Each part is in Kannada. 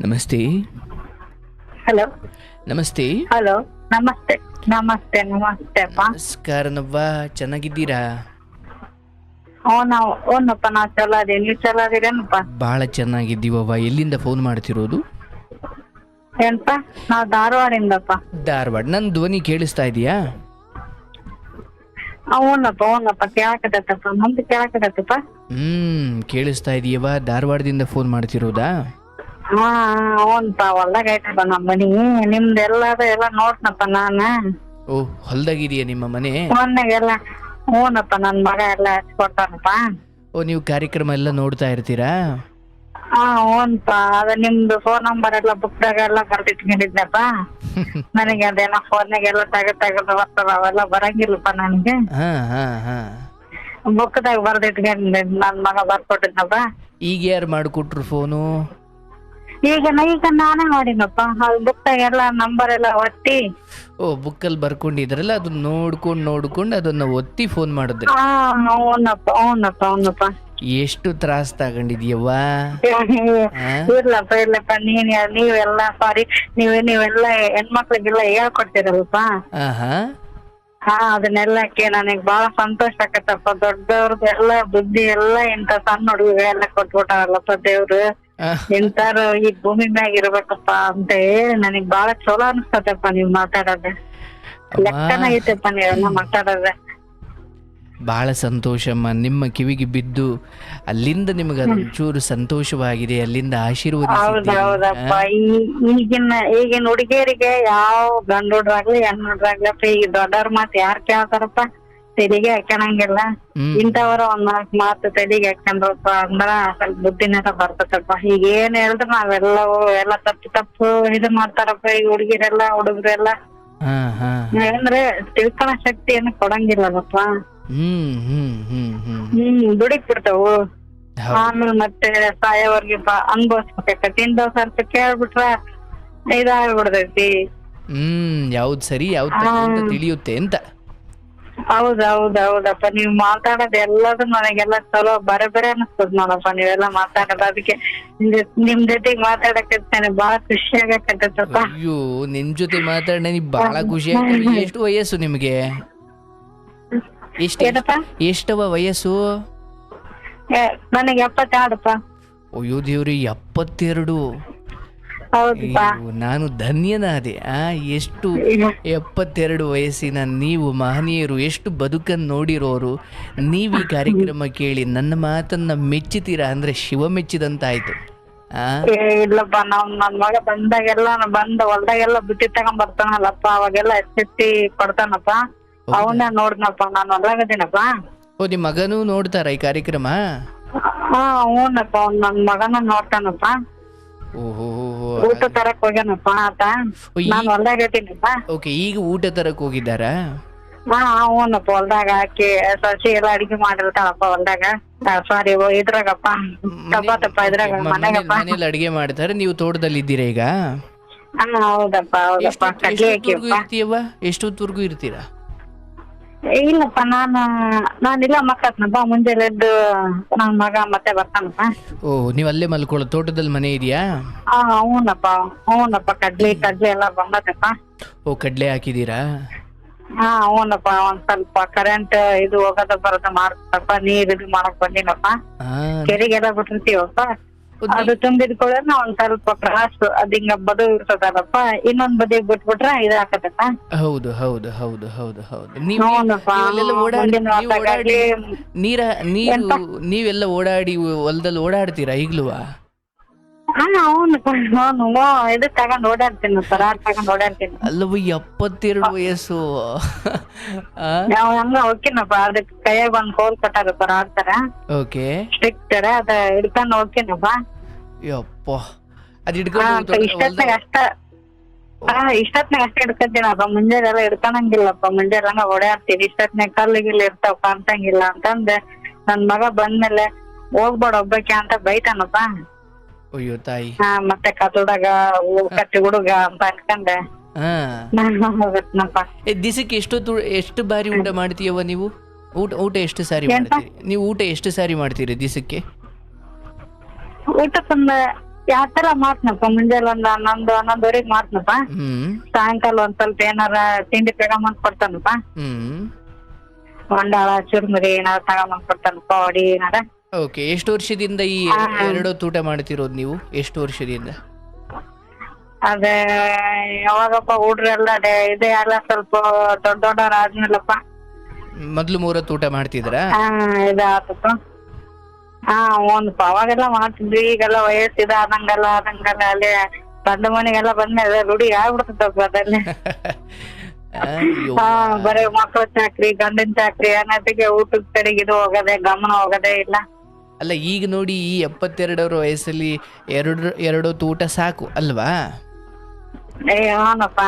ನಮಸ್ತೆ. ಹಲೋ ನಮಸ್ತೆ. ಹಲೋ ನಮಸ್ತೆ ನಮಸ್ತೆ ನಮಸ್ತೆ ಅಪ್ಪ. ನಮಸ್ಕಾರನವ್ವ, ಚೆನ್ನಾಗಿದ್ದೀರಾ? ಓನಪ್ಪ ನಾವು ಚಲೋ ಅದೀವಿ, ನೀವು ಚಲೋ ಅದೀರೇನಪ್ಪ? ಭಾಳ ಚೆನ್ನಾಗಿದ್ದೀವವ್ವ. ಎಲ್ಲಿಂದ ಫೋನ್ ಮಾಡ್ತಿರೋದು? ಏನಪ್ಪ? ನಾವು ಧಾರವಾಡಿಂದಪ್ಪ. ಧಾರವಾಡ. ನನ್ನ ಧ್ವನಿ ಕೇಳಿಸ್ತಾ ಇದೆಯಾ? ಓನಪ್ಪ ಕೇಳಕತ್ತಪ್ಪ, ನಮ್ದು ಕೇಳಕತ್ತಪ್ಪ. ಕೇಳಿಸ್ತಾ ಇದೆಯವ್ವ. ಧಾರವಾಡದಿಂದ ಫೋನ್ ಮಾಡ್ತಿರೋದಾ? ಓನಪ್ಪ ಹೊಲ್ದಾಗ ಐತಪ್ಪ ನಮ್ಮ ಮನಿ. ನಿಮ್ದು ಎಲ್ಲ ನೋಡ್ನಪ್ಪ ನಾನ. ಓ, ಹೊಲ್ದಾಗಿದೆಯಾ ನಿಮ್ಮ ಮನೆ? ಫೋನ್ನಾಗೆಲ್ಲ ಓನಪ್ಪ ನನ್ ಮಗ ಎಲ್ಲ ಹಚ್ಕೊಡ್ತಾನಪ್ಪ. ಓ, ನೀವು ಕಾರ್ಯಕ್ರಮ ಎಲ್ಲ ನೋಡ್ತಾ ಇರ್ತೀರಾ? ಓನಪ್ಪ ಅದ ನಿಮ್ದು ಫೋನ್ ನಂಬರ್ ಎಲ್ಲ ಬುಕ್ದಾಗ ಎಲ್ಲ ಬರ್ದಿಟ್ಕೊಂಡಿದ್ನಪ್ಪ. ನನಗೆ ಅದೇನೋ ಫೋನ್ನಾಗೆಲ್ಲ ತೆಗೆದು ಬರ್ತದ, ಅವೆಲ್ಲ ಬರಂಗಿಲ್ಲಪ್ಪ ನನಗೆ. ಬುಕ್ದಾಗ ಬರ್ದಿಟ್ಕೊಂಡಿದ್ದೆ, ನನ್ ಮಗ ಬರ್ಕೊಟ್ಟಿದ್ನಪ್ಪ. ಈಗ ಯಾರು ಮಾಡಿಕೊಟ್ರು ಫೋನು? ಈಗ ನಾನೇ ಮಾಡಿನಪ್ಪ. ಬುಕ್ದಾಗ ಎಲ್ಲ ನಂಬರ್ ಎಲ್ಲ ಒತ್ತಿ. ಓ, ಬುಕ್ಕಲ್ಲಿ ಬರ್ಕೊಂಡಿದ್ರಲ್ಲ, ಅದನ್ನ ನೋಡ್ಕೊಂಡು ಅದನ್ನ ಒತ್ತಿ ಫೋನ್ ಮಾಡಿದ್ರಿ? ಅವನಪ್ಪ ಎಷ್ಟು ತ್ರಾಸ್ ತಗೊಂಡಿದ್ಯವ್ವ? ಇರ್ಲಪ್ಪ ನೀವೆಲ್ಲ ಸಾರಿ ನೀವೆಲ್ಲ ಹೆಣ್ಮಕ್ಳಿಗೆಲ್ಲ ಹೇಳ್ಕೊಡ್ತೀರಲ್ಪ. ಅದನ್ನೆಲ್ಲಕ್ಕೆ ನನಗ್ ಬಾಳ ಸಂತೋಷ ಆಕತ್ತಪ್ಪ. ದೊಡ್ಡವ್ರದ್ದು ಎಲ್ಲ ಬುದ್ಧಿ ಎಲ್ಲ ಇಂತ ಸಣ್ಣ ಹುಡುಗರೆಲ್ಲ ಕೊಟ್ಬಿಟ್ಟಾರಲ್ಲಪ್ಪ ದೇವ್ರು. ಇಂತಾರು ಈ ಭೂಮಿ ಮ್ಯಾಗ ಇರ್ಬೇಕಪ್ಪ ಅಂತ ನನಗ್ ಬಾಳ ಚಲೋ ಅನ್ಸ್ತತಪ್ಪ ನೀವ್ ಮಾತಾಡೋದು. ಲೆಕ್ಕನ ಐತಪ್ಪ ನೀವೆಲ್ಲ ಮಾತಾಡೋದ. ಬಹಳ ಸಂತೋಷಮ್ಮ. ನಿಮ್ಮ ಕಿವಿಗೆ ಬಿದ್ದು ಅಲ್ಲಿಂದ ನಿಮಗೆ ಒಂಚೂರು ಸಂತೋಷವಾಗಿದೆ, ಅಲ್ಲಿಂದ ಆಶೀರ್ವಾದ. ಹೌದಪ್ಪ. ಈಗಿನ ಹುಡುಗಿಯರಿಗೆ ಯಾವ ಗಂಡು ಹುಡ್ರಾಗ್ಲಿ ಹೆಣ್ಣು ಹುಡ್ರಾಗ್ಲಪ್ಪ, ಈಗ ದೊಡ್ಡವ್ರ ಮಾತು ಯಾರ್ ಕೇಳ್ತಾರಪ್ಪ? ತೆಲಿಗೆ ಹಾಕ್ಯಣಂಗಿಲ್ಲ. ಇಂಥವ್ರ ಒಂದ್ ನಾಲ್ಕು ಮಾತು ತೆಲಿಗೆ ಹಾಕ್ಯಂಡ್ರಪ್ಪ ಅಂದ್ರ ಸ್ವಲ್ಪ ಬುದ್ಧಿನೆಲ್ಲ ಬರ್ತದಪ್ಪ. ಈಗ ಏನ್ ಹೇಳಿದ್ರು ನಾವೆಲ್ಲ ತಪ್ಪು ಇದು ಮಾಡ್ತಾರಪ್ಪ ಈ ಹುಡುಗಿರೆಲ್ಲ ಹುಡುಗರೆಲ್ಲ. ಅಂದ್ರೆ ತಿಳ್ಕೊಳ ಶಕ್ತಿ ಏನು ಕೊಡಂಗಿಲ್ಲಪ್ಪ. ದುಡಿಕ್ ಬಿಡ್ತಾವು. ಆಮೇಲೆ ಮತ್ತೆ ಸಾಯವರ್ಗೆ ಅನ್ಭವಿಸ್ಬೇಕ. ತಿಂದ ಸ್ವಲ್ಪ ಕೇಳ್ಬಿಟ್ರ ಇದಾಗ್ಬಿಡ್ತೈತಿ. ಯಾವ್ದು ಸರಿ ಯಾವ್ದು ತಿಳಿಯುತ್ತೆ ಅಂತ. ಹೌದಪ್ಪ. ನೀವ್ ಮಾತಾಡೋದ್ ಎಲ್ಲದು ನನಗೆಲ್ಲ ಚಲೋ ಬೇರೆ ಅನಿಸ್ತದ ನೋಡಪ್ಪ ನೀವೆಲ್ಲ ಮಾತಾಡೋದು. ಅದಕ್ಕೆ ನಿಮ್ ಜೊತೆಗೆ ಮಾತಾಡಕ್ಕೆ ನನಗೆ ಬಹಳ ಖುಷಿ ಆಗತ್ತಪ್ಪ. ಅಯ್ಯೋ, ನಿನ್ ಜೊತೆ ಮಾತಾಡ ನನಗೆ ಬಹಳ ಖುಷಿ ಆಗ್ತದೆ. ಎಷ್ಟು ವಯಸ್ಸು ನಿಮ್ಗೆ? ಎಷ್ಟವ ವಯಸ್ಸು? ನನಗೆ 72ಪ್ಪ. ಅಯ್ಯೋ ದೇವ್ರಿ, 72! ನಾನು ಧನ್ಯನಾದೆ. ಎಷ್ಟು 72 ವಯಸ್ಸಿನ ನೀವು ಮಹನೀಯರು, ಎಷ್ಟು ಬದುಕನ್ನು ನೋಡಿರೋರು. ನೀವು ಈ ಕಾರ್ಯಕ್ರಮ ಕೇಳಿ ನನ್ನ ಮಾತನ್ನ ಮೆಚ್ಚುತ್ತೀರಾ ಅಂದ್ರೆ ಶಿವ ಮೆಚ್ಚಿದಂತಾಯ್ತು. ಇಲ್ಲಪ್ಪ, ನನ್ ಮಗ ಬಂದಾಗೆಲ್ಲ ಹೊಲ್ದಾಗೆಲ್ಲ ಬುತ್ತಿ ತಗೊಂಡ್ ಬರ್ತಾನಲ್ಲಪ್ಪ, ಅವಾಗೆಲ್ಲ ಎತ್ತಿ ಕೊಡ್ತಾನಪ್ಪ. ಅವನ್ನ ನೋಡ್ನಪ್ಪ, ನಾನು ಹೊಲ್ದಾಗದೀನಪ್ಪ. ಓ, ನಿಮ್ ಮಗನೂ ನೋಡ್ತಾರ ಈ ಕಾರ್ಯಕ್ರಮ? ಹ್ಞೂನಪ್ಪ, ನನ್ ಮಗನ ನೋಡ್ತಾನಪ್ಪ. ಊಟ ತರಕ್ ಹೋಗ್ಯಾನಪ್ಪ ಆತ. ನಾನ್ ಹೊಲ್ದಾಗ ಇರ್ತೀನಪ್ಪ. ಓಕೆ, ಈಗ ಊಟ ತರಕ್ ಹೋಗಿದ್ದಾರಾ? ಹ್ಞೂನಪ್ಪ, ಹೊಲ್ದಾಗ ಹಾಕಿ ಸಸಿ ಎಲ್ಲ ಅಡಿಗೆ ಮಾಡಿರ್ತಾಳಪ್ಪ ಹೊಲ್ದಾಗ. ಸಾರಿ ಇದ್ರಾಗಪ್ಪ, ಇದ್ರಾಗ ಮನೆಗಪ್ಪ. ಮನೇಲಿ ಅಡಿಗೆ ಮಾಡ್ತಾರೆ, ನೀವು ತೋಟದಲ್ಲಿ ಇದ್ದೀರಾ ಈಗ? ಹೌದಪ್ಪ. ಕಡ್ಲಿ ಇರ್ತೀಯವ್ವ? ಎಷ್ಟೊತ್ತವರೆಗೂ ಇರ್ತೀರಾ? ಇಲ್ಲಪ್ಪ, ನಾನಿಲ್ಲ ಮಕ್ಕತ್ನಪ್ಪ. ಮುಂಜಾನೆ ಎದ್ದು ನನ್ ಮಗ ಮತ್ತೆ ಬರ್ತಾನಪ್ಪ. ಓ, ನೀವ್ ಅಲ್ಲೇ ಮಲ್ಕೊಳ್ಳೋ? ತೋಟದಲ್ಲಿ ಮನೆ ಇದೆಯಾ? ಹ್ಞೂನಪ್ಪ. ಕಡ್ಲಿ ಎಲ್ಲ ಬಂದದಪ್ಪ. ಓ, ಕಡ್ಲೆ ಹಾಕಿದೀರಾ? ಹ್ಞೂನಪ್ಪ. ಒಂದ್ ಸ್ವಲ್ಪ ಕರೆಂಟ್ ಇದು ಹೋಗೋದ ಬರೋದ ಮಾಡ್ತಪ್ಪ. ನೀರ್ ಇದು ಮಾಡಕ್ ಬಂದಿನಪ್ಪ. ಕೆರೆಗೆಲ್ಲ ಬಿಟ್ಟಿರ್ತೀವಪ್ಪ. ಅದು ತುಂಬಿದ್ಕೊಳ್ಳ ಒಂದ್ ಸ್ವಲ್ಪ ಕ್ರಾಸ್ ಅದ್ ಹಿಂಗ ಬದು ಇರ್ತದಲ್ಲಪ್ಪ. ಇನ್ನೊಂದ್ ಬದಿಗೆ ಬಿಟ್ಬಿಟ್ರ ಇದಾಕತ್ತಪ್ಪ. ಹೌದು. ನೀವೆಲ್ಲ ಓಡಾಡಿ ಹೊಲದಲ್ಲಿ ಓಡಾಡ್ತೀರಾ ಈಗ್ಲೂ? ಇದು ತಗೊಂಡ್ ಓಡಾಡ್ತೀನಿ, ರಾಡ್ ತಗೊಂಡ್ ಓಡಾಡ್ತೀನಿ. ಅಲ್ಲವ 72 ವಯಸ್ಸು. ನಾವ್ ಹಂಗ ಹೋಗ್ತೀನಪ್ಪ. ಅದಕ್ಕೆ ಕೈಯಾಗ ಒಂದ್ ಕೋಲ್ ಕಟ್ಟಾರಪ್ಪ, ರಾಡ್ತಾರ. ಓಕೆ, ಸ್ಟಿಕ್ ತರ ಅದ ಹಿಡ್ಕೊಂಡ್ ಹೋಗ್ತೀನಪ್ಪ. ಯಪ್ಪ, ಅದ್ ಹಿಡ್ಕೊಂಡು ಇಷ್ಟೊತ್ನಾಗ ಅಷ್ಟೇ ಹಿಡ್ಕೊತೀನಪ್ಪ. ಮುಂಜಾನೆಲ್ಲ ಹಿಡ್ಕೊಳಂಗಿಲ್ಲಪ್ಪ. ಮುಂಜಾನೆ ಹಂಗ ಓಡಾಡ್ತೀನಿ. ಇಷ್ಟೊತ್ನಾಗ ಕಲ್ಲಿಗಿಲ್ಲ ಇರ್ತಾವ ಕಾಣ್ತಂಗಿಲ್ಲ ಅಂತಂದೆ ನನ್ ಮಗ ಬಂದ್ಮೇಲೆ ಹೋಗ್ಬೇಡ ಒಬ್ಬಾಕಿ ಅಂತ ಬೈತಾನಪ್ಪ. ಅಯ್ಯೋ ತಾಯಿ. ಮತ್ತೆ ಕತ್ತಲ್ದಾಗ ಕತ್ತಿ ಹುಡುಗ ಅಂತ ಅನ್ಕಂಡೆ ದಿಸಕ್ಕೆ ಎಷ್ಟು ಬಾರಿ ಊಟ ಮಾಡ್ತೀಯವ್ವ ನೀವು? ಊಟ ಎಷ್ಟು ಸಾರಿ ಮಾಡ್ತೀರಿ ನೀವು? ಊಟ ಎಷ್ಟು ಸಾರಿ ಮಾಡ್ತೀರಿ ದಿಸಕ್ಕೆ? ಊಟಕ್ಕೊಂದ ಯಾತರ ಮಾಡ್ತನಪ್ಪ, ಮುಂಜಾನೆ ಒಂದ್ 11-11:30 ಮಾಡ್ತನಪ್ಪ. ಸಾಯಂಕಾಲ ಒಂದ್ ಸ್ವಲ್ಪ ಏನಾರ ತಿಂಡಿ ತಗೊಂಬಂದ್ ಕೊಡ್ತಾನಪ್ಪ. ಮಂಡಾಳ ಚುರ್ಮುರಿ ಏನಾರ ತಗೊಂಬಂದ್ ಕೊಡ್ತಾನಪ್ಪ, ಹೊಡಿ ಏನಾರ. ಓಕೆ, ಎಷ್ಟು ವರ್ಷದಿಂದ ಈ ಎರಡು ಊಟ ಮಾಡ್ತಿರೋದು ನೀವು? ಎಷ್ಟು ವರ್ಷದಿಂದ? ಅದೇ ಯಾವಾಗಪ್ಪ ಹುಡ್ರೆಲ್ಲ ಇದೆ ಎಲ್ಲ ಸ್ವಲ್ಪ ದೊಡ್ಡವ್ರ ಆದ್ಮೇಲಪ್ಪ. ಮೊದ್ಲು 3 ಹೊತ್ತು ಊಟ ಮಾಡ್ತಿದ್ರಾ? ಇದಾತಪ್ಪ. ಒಂದಪ್ಪ ಅವಾಗೆಲ್ಲ ಮಾಡ್ತಿದ್ವಿ. ಈಗೆಲ್ಲ ವಯಸ್ಸು ಆದಂಗೆಲ್ಲ ಅಲ್ಲಿ ಬಂದ ಮನೆಗೆಲ್ಲ ಬಂದ್ಮೇಲೆ ರೂಢಿ ಆಗ್ಬಿಡ್ತದಪ್ಪ ಅದಲ್ಲಿ. ಬರೀ ಮಕ್ಳ ಚಾಕ್ರಿ, ಗಂಡನ್ ಚಾಕ್ರಿ ಅನ್ನೋದಿಗೆ ಊಟದ ಕಡೆಗೆ ಇದು ಹೋಗದೆ, ಗಮನ ಹೋಗದೆ ಇಲ್ಲ. ಅಲ್ಲ, ಈಗ ನೋಡಿ ಈ 72 ವಯಸ್ಸಲ್ಲಿ ಎರಡು ಹೊತ್ತು ಊಟ ಸಾಕು ಅಲ್ವಾ? ಏನಪ್ಪ,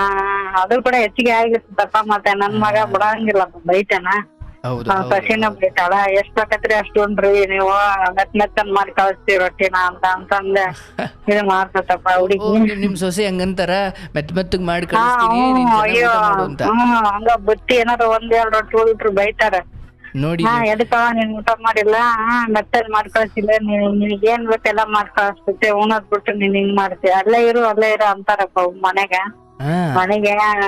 ಅದು ಕೂಡ ಹೆಚ್ಚಿಗೆ ಆಗಿರ್ತದಪ್ಪ. ಮತ್ತೆ ನನ್ ಮಗ ಬಿಡಂಗಿಲ್ಲಪ್ಪ, ಬೈತಾನ. ಸಸಿನ ಬೈತಾಳ, ಎಷ್ಟ್ ಬೇಕತ್ರಿ ಅಷ್ಟು ಉಂಡ್ರಿ ನೀವು, ಮೆತ್ತನ್ ಮಾಡಿ ಕಳಿಸ್ತೀವಿ ರೊಟ್ಟಿನ ಅಂತಂದೆ ಇದು ಮಾಡ್ತಪ್ಪ ಹುಡುಗಿ. ನಿಮ್ ಸೊಸೆ ಹಂಗಂತಾರ, ಮೆತ್ತಗ್ ಮಾಡಿ ಕಳಿಸ್ತೀನಿ ಹಂಗ ಬುತ್ತಿ ಏನಾರ 1-2 ರೊಟ್ಟಿ ಉಳಿಟ್ರು ಬೈತಾರ. ನೋಡಿ ಎದಕ್ಕ ನೀನ್ ಊಟ ಮಾಡಿಲ್ಲ, ಮೆತ್ತದ್ ಮಾಡಿ ಕಳ್ಸಿಲ್ಲ, ನಿನಗೇನ್ ಬೇಕೆಲ್ಲ ಮಾಡಿ ಕಳಿಸ್ತೈತೆ, ಉಣದ್ ಬಿಟ್ಟು ನೀನ್ ಹಿಂಗ್ ಮಾಡ್ತೀಯ, ಅಲ್ಲೇ ಇರು ಅಂತಾರಪ್ಪ ಮನೆಗೆ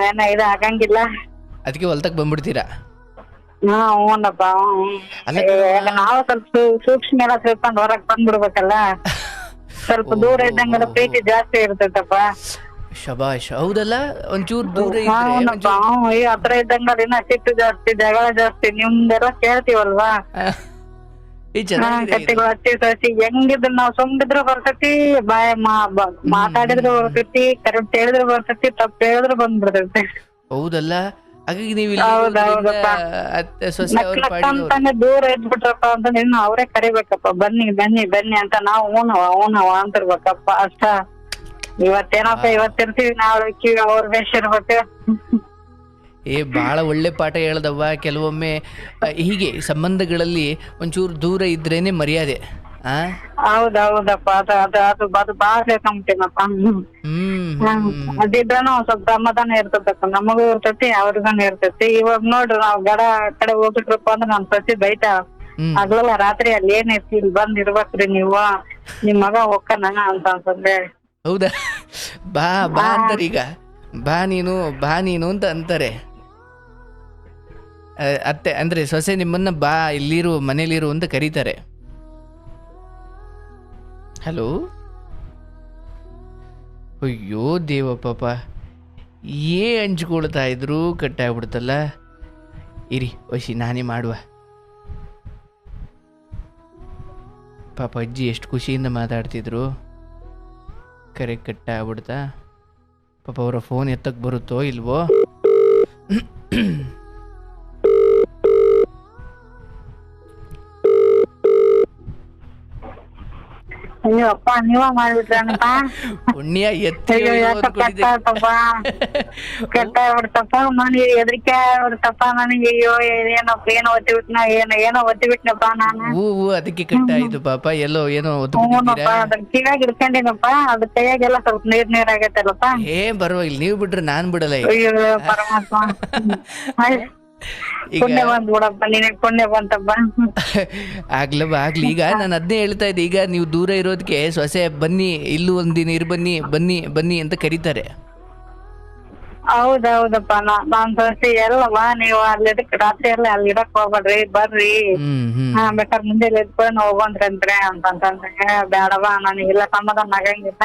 ಏನೋ ಇದು ಆಗಂಗಿಲ್ಲ. ಅದಕ್ಕೆ ಹೊಲ್ತಕ್ ಬಂದ್ಬಿಡ್ತೀರಾ? ಹ್ಞೂನಪ್ಪ. ನಾವು ಸ್ವಲ್ಪ ಸೂಕ್ಷ್ಮ ಎಲ್ಲ ತಿಳ್ಕೊಂಡ್ ಹೊರಗ್ ಬಂದ್ಬಿಡ್ಬೇಕಲ್ಲ. ಸ್ವಲ್ಪ ದೂರ ಇದ್ದಂಗೆಲ್ಲ ಪ್ರೀತಿ ಜಾಸ್ತಿ ಇರ್ತೈತಪ್ಪ. ಶಬಾಷ್, ಹೌದಲ್ಲ? ಒಂಚೂರು ದೂರ ಹತ್ರ ಇದ್ದಂಗ ಇನ್ನ ಸಿಟ್ಟು ಜಾಸ್ತಿ, ಜಗಳ ಜಾಸ್ತಿ. ನಿಮ್ದೆಲ್ಲ ಕೇಳ್ತೀವಲ್ವಾ, ಕತ್ತಿಗಳು ಹತ್ತಿ ಸಸಿ ಹೆಂಗಿದ್ರು ನಾವ್ ಸುಮ್ಮಿದ್ರು ಬರ್ತೈತಿ, ಮಾತಾಡಿದ್ರು ಬರ್ತೈತಿ, ಕರೆಕ್ಟ್ ಹೇಳಿದ್ರು ಬರ್ತೈತಿ, ತಪ್ಪು ಹೇಳಿದ್ರು ಬಂದ್ಬಿಡ್ತೈತಿ. ಹೌದಲ್ಲ? ಹಾಗಾಗಿ ನೀವು ದೂರ ಇದ್ಬಿಟ್ರಪ್ಪ ಅಂತ ಇನ್ನು ಅವ್ರೇ ಕರಿಬೇಕಪ್ಪ, ಬನ್ನಿ ಬನ್ನಿ ಬನ್ನಿ ಅಂತ. ನಾವು ಊನವ ಅಂತಿರ್ಬೇಕಪ್ಪ ಅಷ್ಟ. ಇವತ್ತೇನಪ್ಪ ಇವತ್ತಿರ್ತೀವಿ, ನಾಳೆ ಅವ್ರ ಬೇಷ್ ಇರ್ಬೇಕು. ಬಹಳ ಒಳ್ಳೆ ಪಾಠ ಹೇಳ್ದವ್ವ. ಕೆಲವೊಮ್ಮೆ ಹೀಗೆ ಸಂಬಂಧಗಳಲ್ಲಿ ಒಂಚೂರು ದೂರ ಇದ್ರೇನೆ ಮರ್ಯಾದೆ. ಹೌದೌದಪ್ಪ, ಅದು ಬಾಳ ಸೇರ್ಕೊಂಬಿಟ್ಟಿನಪ್ಪ. ಅದಿದ್ರನು ಸ್ವಲ್ಪ ಸಮಾಧಾನ ಇರ್ತದಪ್ಪ, ನಮಗೂ ಇರ್ತೈತಿ ಅವ್ರಿಗೂನು ಇರ್ತೈತಿ. ಇವಾಗ ನೋಡ್ರಿ ನಾವ್ ಗಡ ಕಡೆ ಹೋಗ್ಬಿಟ್ರಪ್ಪ ಅಂದ್ರೆ ನಮ್ ಸಸಿ ಬೈತಾ, ಹಗಲಲ್ಲ ರಾತ್ರಿ ಅಲ್ಲಿ ಏನೈತಿ ಇಲ್ಲಿ ಬಂದ್ ಇರ್ಬೇಕ್ರಿ ನೀವು, ನಿಮ್ ಮಗ ಹೋಗ್ಕನ ಅಂತಂದ್ರೆ. ಹೌದಾ? ಬಾ ಬಾ ಅಂತಾರೆ ಈಗ, ಬಾ ನೀನು ಅಂತ ಅಂತಾರೆ ಅತ್ತೆ. ಅಂದ್ರೆ ಸೊಸೆ ನಿಮ್ಮನ್ನ ಬಾ ಇಲ್ಲಿರು, ಮನೇಲಿರು ಅಂತ ಕರೀತಾರೆ. ಹಲೋ, ಅಯ್ಯೋ ದೇವ ಪಾಪ, ಹಂಚ್ಕೊಳ್ತಾ ಇದ್ರು ಕಟ್ಟಾಗ್ಬಿಡ್ತಲ್ಲ. ಇರಿ ವಶಿ, ನಾನೇ ಮಾಡುವ. ಪಾಪ ಅಜ್ಜಿ ಎಷ್ಟು ಖುಷಿಯಿಂದ ಮಾತಾಡ್ತಿದ್ರು, ಕರೆ ಕಟ್ಟಾಗ್ಬಿಡ್ತಾ. ಪಾಪ ಅವರ ಫೋನ್ ಎತ್ತಕ್ಕೆ ಬರುತ್ತೋ ಇಲ್ವೋ? ಅಯ್ಯಪ್ಪ, ನೀವ ಮಾಡ್ಬಿಟ್ರನಪ್ಪ. ಪುಣ್ಯ ಎತ್ತಿ ಕೆಟ್ಟಾಗ್ಬಿಡ್ತಪ್ಪ, ನನಗೆ ಹೆದರಿಕೆ ಆಗ್ಬಿಡ್ತಪ್ಪ ನನಗೆ. ಅಯ್ಯೋ ಏನೋ ಒತ್ತಿ ಬಿಟ್ನಪ್ಪ ನಾನು. ಅದಕ್ಕೆ ಕಟ್ಟಾಯ್ತು ಪಾಪ, ಏನೋ ಕಿವ್ಯಾಗ ಇಡ್ಕೊಂಡಿನಪ್ಪ, ಅದ್ ಕೈಯಾಗೆಲ್ಲ ಸ್ವಲ್ಪ ನೀರ್ ಆಗೈತಲ್ಲಪ್ಪ. ಪರವಾಗಿಲ್ಲ, ನೀವ್ ಬಿಟ್ರೆ ನಾನ್ ಬಿಡಲ್ಲ. ಅಯ್ಯೋ ಪರಮಾತ್ಮ, ಪುಣ್ಯ ಬಂದ್ಬಿಡಪ್ಪ, ನಿನಗೆ ಪುಣ್ಯ ಬಂತಪ್ಪ. ಆಗ್ಲಿ. ಈಗ ನಾನು ಅದನ್ನೇ ಹೇಳ್ತಾ ಇದ್ದೆ, ಈಗ ನೀವು ದೂರ ಇರೋದಕ್ಕೆ ಸೊಸೆ ಬನ್ನಿ, ಇಲ್ಲೂ ಒಂದಿನ ಇರು, ಬನ್ನಿ ಅಂತ ಕರೀತಾರೆ. ಹೌದೌದಪ್ಪ, ನಾನ್ ಸೊಸೆ ಎಲ್ಲವಾ, ನೀವು ಅಲ್ಲಿ ರಾತ್ರಿ ಎಲ್ಲ ಅಲ್ಲಿ ಇಡಕ್ ಹೋಗ್ಬೇಡ್ರಿ, ಬರ್ರಿ, ಬೇಕಾದ್ರೆ ಮುಂದೆ ಎದ್ಕೊಂಡು ಹೋಗೋಂದ್ರಿ ಅಂತಂದ್ರೆ, ಬೇಡವಾ ನನಗೆಲ್ಲ ಸಮಾಧಾನ ಆಗಂಗಿಲ್ಲ,